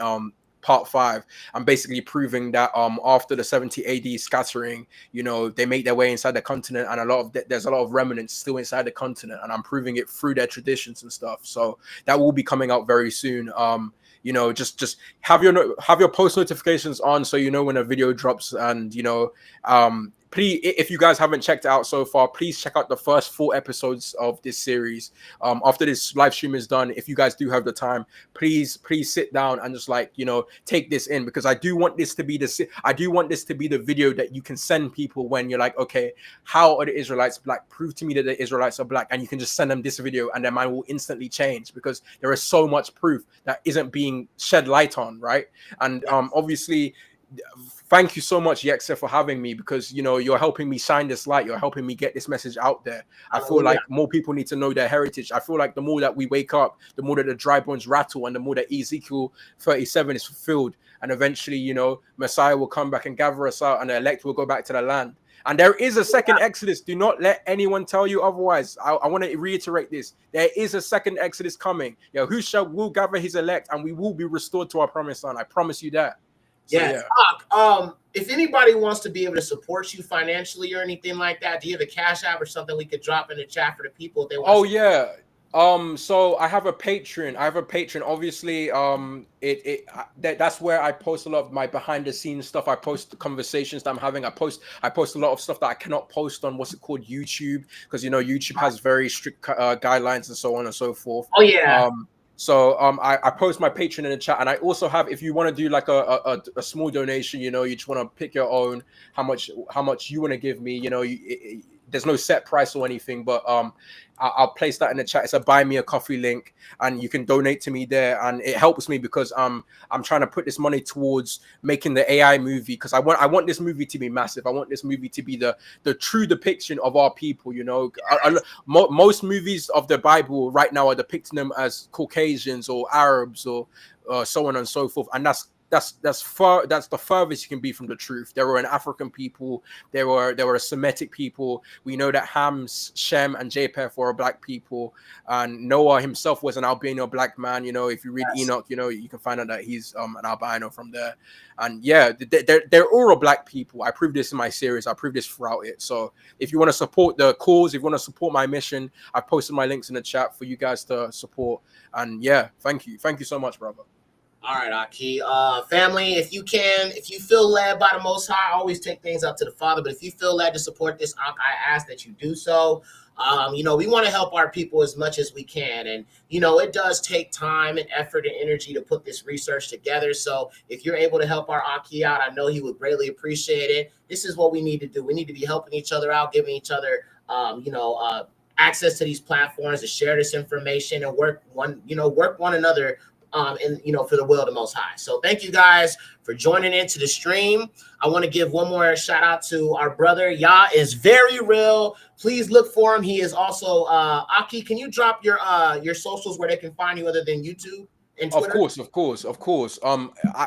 part 5. I'm basically proving that after the 70 AD scattering, you know, they make their way inside the continent, and there's a lot of remnants still inside the continent, and I'm proving it through their traditions and stuff. So that will be coming out very soon. You know, just have your post notifications on so you know when a video drops, and you know, please, if you guys haven't checked it out so far, please check out the first 4 episodes of this series. After this live stream is done, if you guys do have the time, please sit down and just, like, you know, take this in, because I do want this to be the video that you can send people when you're like, okay, how are the Israelites black? Prove to me that the Israelites are black, and you can just send them this video and their mind will instantly change, because there is so much proof that isn't being shed light on, right? And obviously, thank you so much, Yexa, for having me, because, you know, you're helping me shine this light. You're helping me get this message out there. I feel like more people need to know their heritage. I feel like the more that we wake up, the more that the dry bones rattle, and the more that Ezekiel 37 is fulfilled. And eventually, you know, Messiah will come back and gather us out, and the elect will go back to the land. And there is a second Exodus. Do not let anyone tell you otherwise. I want to reiterate this. There is a second Exodus coming. You know, will gather his elect, and we will be restored to our promised land. I promise you that. So, yeah. If anybody wants to be able to support you financially or anything like that, do you have a Cash App or something we could drop in the chat for the people if they want? Oh, yeah. So I have a Patreon. Obviously, that's where I post a lot of my behind the scenes stuff. I post the conversations that I'm having. I post a lot of stuff that I cannot post on YouTube, because, you know, YouTube has very strict guidelines and so on and so forth. Oh yeah. So I post my Patreon in the chat, and I also have, if you want to do like a small donation, you know, you just want to pick your own, how much you want to give me, you know, there's no set price or anything, but I'll place that in the chat. It's a buy me a coffee link, and you can donate to me there, and it helps me because I'm trying to put this money towards making the AI movie, because I want this movie to be massive. I want this movie to be the true depiction of our people. You know, most movies of the Bible right now are depicting them as Caucasians or Arabs or so on and so forth, and that's the furthest you can be from the truth. There were an African people, there were a Semitic people. We know that Ham, Shem, and Japheth were black people, and Noah himself was an albino black man. You know, if you read Enoch, you know, you can find out that he's an albino from there. And yeah, they're all black people. I proved this in my series. I proved this throughout it. So if you want to support the cause, if you want to support my mission, I've posted my links in the chat for you guys to support. And yeah, thank you so much, brother. All right, Aki. Family, if you feel led by the Most High, always take things up to the Father. But if you feel led to support this, I ask that you do so. You know, we want to help our people as much as we can. And, you know, it does take time and effort and energy to put this research together. So if you're able to help our Aki out, I know he would greatly appreciate it. This is what we need to do. We need to be helping each other out, giving each other, access to these platforms to share this information and work one another and for the will of the Most High. So thank you guys for joining into the stream. I want to give one more shout out to our brother. Yah is very real. Please look for him. He is also Aki. Can you drop your socials where they can find you other than YouTube and Twitter? Of course.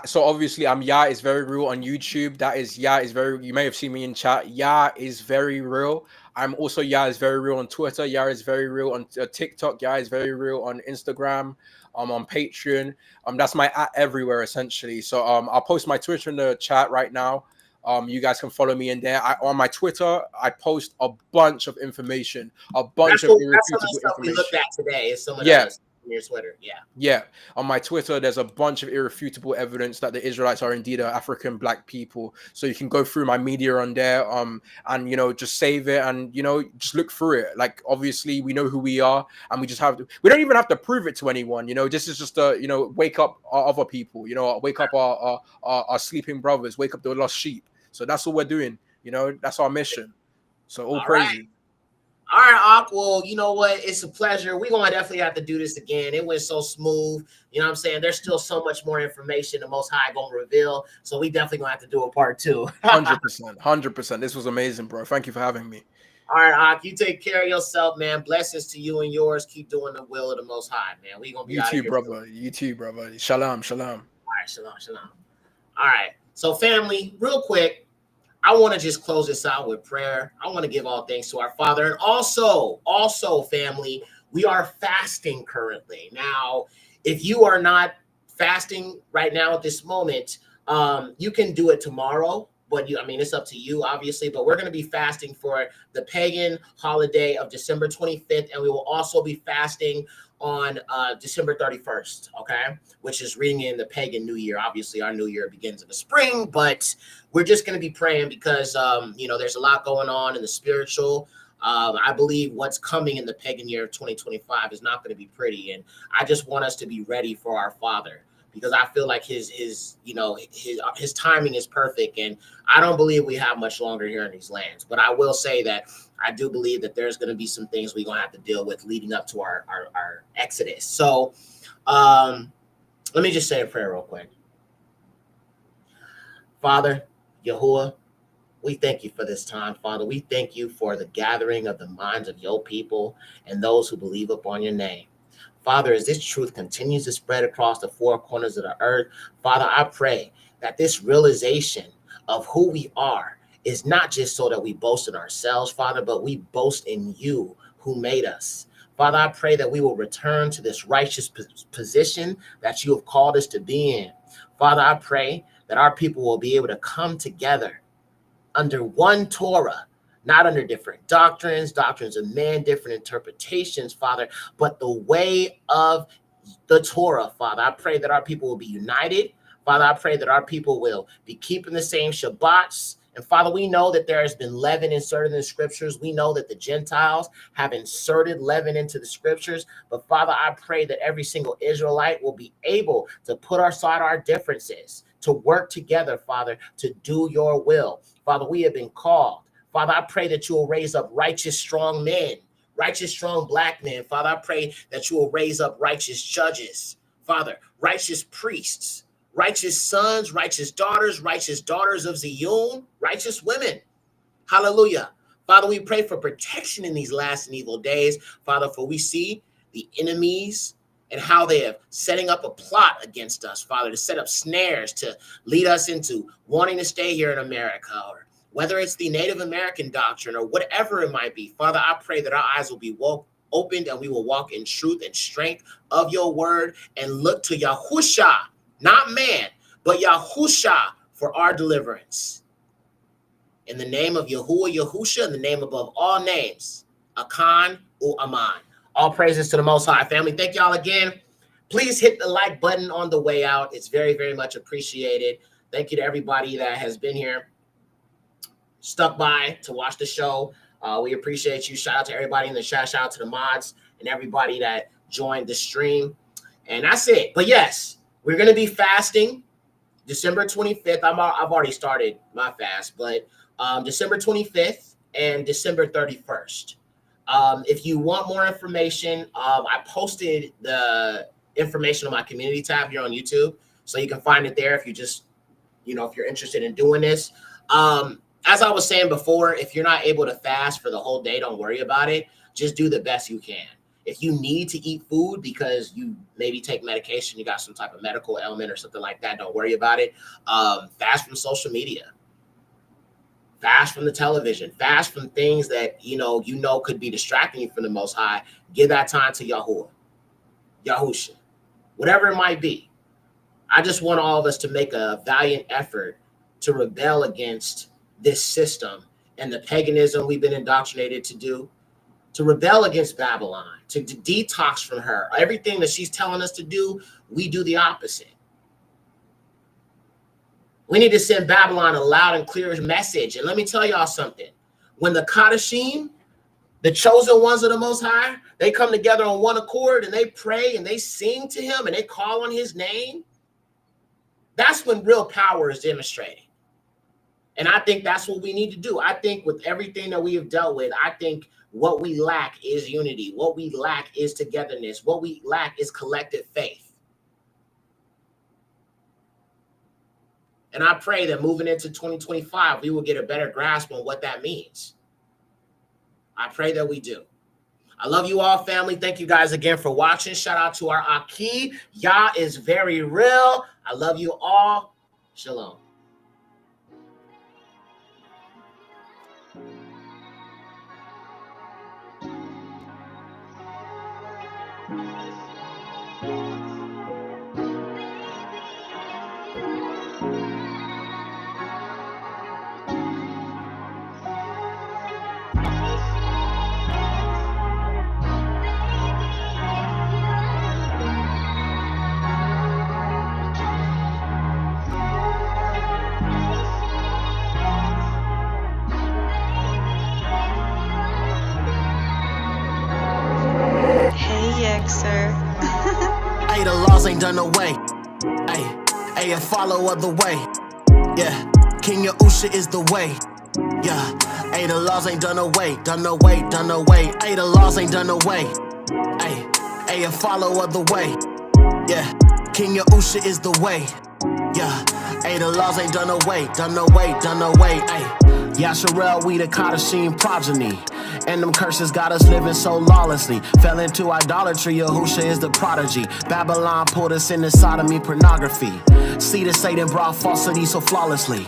So obviously I'm Yah is very real on YouTube. That is Yah is very. You may have seen me in chat. Yah is very real. I'm also Yah is very real on Twitter. Yah is very real on TikTok. Yah is very real on Instagram. On Patreon. That's my everywhere essentially. So I'll post my Twitter in the chat right now. You guys can follow me in there. On my Twitter, I post a bunch of information, That's some of the stuff we looked at today. Is some of that on your Twitter, yeah. On my Twitter, there's a bunch of irrefutable evidence that the Israelites are indeed African black people. So you can go through my media on there, and just save it and just look through it. Like obviously we know who we are, and we just have to. We don't even have to prove it to anyone. This is just wake up our other people. Wake up our sleeping brothers. Wake up the lost sheep. So that's what we're doing. That's our mission. So all praises. Right. All right, Ak. Well, you know what? It's a pleasure. We're going to definitely have to do this again. It went so smooth. You know what I'm saying? There's still so much more information the Most High going to reveal. So we definitely going to have to do a part 2. 100%. This was amazing, bro. Thank you for having me. All right, Ak. You take care of yourself, man. Blessings to you and yours. Keep doing the will of the Most High, man. We going to be out here. You too, brother. Shalom. All right, shalom. All right. So family, real quick, I want to just close this out with prayer. I want to give all thanks to our Father. And also, family, we are fasting currently. Now, if you are not fasting right now at this moment, you can do it tomorrow. But it's up to you, obviously. But we're going to be fasting for the pagan holiday of December 25th. And we will also be fasting on December 31st, okay, which is ringing in the pagan New Year. Obviously, our New Year begins in the spring, but we're just going to be praying because, there's a lot going on in the spiritual. I believe what's coming in the pagan year of 2025 is not going to be pretty. And I just want us to be ready for our Father because I feel like his timing is perfect. And I don't believe we have much longer here in these lands. But I will say that I do believe that there's going to be some things we're going to have to deal with leading up to our Exodus. So let me just say a prayer real quick. Father, Yahuwah, we thank you for this time, Father. We thank you for the gathering of the minds of your people and those who believe upon your name. Father, as this truth continues to spread across the four corners of the earth, Father, I pray that this realization of who we are is not just so that we boast in ourselves, Father, but we boast in you who made us. Father, I pray that we will return to this righteous position that you have called us to be in. Father, I pray that our people will be able to come together under one Torah, not under different doctrines of man, different interpretations, Father, but the way of the Torah, Father. I pray that our people will be united. Father, I pray that our people will be keeping the same Shabbats. And Father, we know that there has been leaven inserted in the scriptures. We know that the Gentiles have inserted leaven into the scriptures. But Father, I pray that every single Israelite will be able to put aside our differences, to work together, Father, to do your will. Father, we have been called. Father, I pray that you will raise up righteous, strong men, righteous, strong black men. Father, I pray that you will raise up righteous judges, Father, righteous priests, righteous sons, righteous daughters of Zion, righteous women. Hallelujah. Father, we pray for protection in these last and evil days. Father, for we see the enemies and how they are setting up a plot against us, Father, to set up snares to lead us into wanting to stay here in America, or whether it's the Native American doctrine or whatever it might be. Father, I pray that our eyes will be opened and we will walk in truth and strength of your word and look to Yahusha, not man, but Yahusha for our deliverance. In the name of Yahuwah, Yahusha, in the name above all names, Akan u Aman. All praises to the Most High. Family, thank y'all again. Please hit the like button on the way out. It's very, very much appreciated. Thank you to everybody that has been here, stuck by to watch the show. We appreciate you. Shout out to everybody in the chat. Shout out to the mods and everybody that joined the stream. And that's it. But yes, we're going to be fasting December 25th. I've already started my fast, but December 25th and December 31st. If you want more information, I posted the information on my community tab here on YouTube, so you can find it there if you just, if you're interested in doing this. As I was saying before, if you're not able to fast for the whole day, don't worry about it. Just do the best you can. If you need to eat food because you maybe take medication, you got some type of medical ailment or something like that, don't worry about it. Fast from social media. Fast from the television. Fast from things that could be distracting you from the Most High. Give that time to Yahusha, whatever it might be. I just want all of us to make a valiant effort to rebel against this system and the paganism we've been indoctrinated to do, to rebel against Babylon, to detox from her. Everything that she's telling us to do, we do the opposite. We need to send Babylon a loud and clear message. And let me tell y'all something. When the Kadashim, the chosen ones of the Most High, they come together on one accord and they pray and they sing to him and they call on his name, that's when real power is demonstrated. And I think that's what we need to do. I think with everything that we have dealt with, I think what we lack is unity. What we lack is togetherness. What we lack is collective faith. And I pray that moving into 2025, we will get a better grasp on what that means. I pray that we do. I love you all, family. Thank you guys again for watching. Shout out to our Aki. Yah is very real. I love you all. Shalom. Hey, the laws ain't done away. Hey, a follower of the way. Yeah, King Yahusha is the way. Yeah, hey, the laws ain't done away, done away, done away. Hey, the laws ain't done away. Hey, a follower of the way. Yeah, King Yahusha is the way. Yeah, hey, the laws ain't done away, done away, done away. Hey, Yasharel, we the Kadashim progeny. And them curses got us living so lawlessly. Fell into idolatry, Yahusha is the prodigy. Babylon pulled us into sodomy pornography. Seed of Satan brought falsity so flawlessly.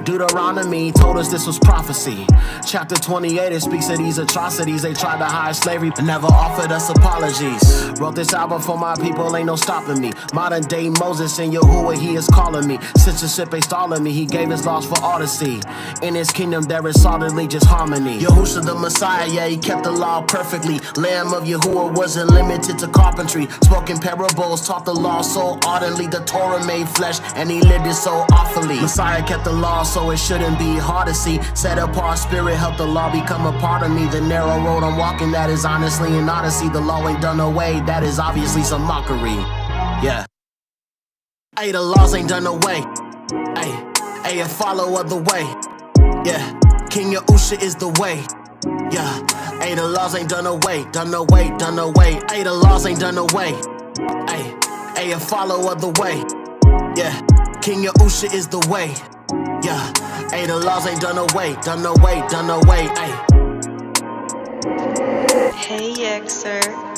Deuteronomy told us this was prophecy. Chapter 28, it speaks of these atrocities. They tried to hide slavery, but never offered us apologies. Wrote this album for my people, ain't no stopping me. Modern day Moses and Yahuwah, he is calling me. Censorship ain't stalling me, he gave his laws for all to see. In his kingdom there is solidly just harmony. Yahusha the Messiah, yeah, he kept the law perfectly. Lamb of Yahuwah wasn't limited to carpentry. Spoke in parables, taught the law so ardently. The Torah made flesh and he lived it so awfully. Messiah kept the law so it shouldn't be hard to see. Set apart spirit, help the law become a part of me. The narrow road I'm walking, that is honestly an odyssey. The law ain't done away, that is obviously some mockery. Yeah. Hey, the laws ain't done away. Hey, a follower of the way. Yeah, King Yahusha is the way. Yeah, hey, the laws ain't done away, done away, done away. Hey, the laws ain't done away. Hey, a follower of the way. Yeah, King Yahusha is the way. Yeah, hey, the laws ain't done away, done away, done away. Hey, Yexer.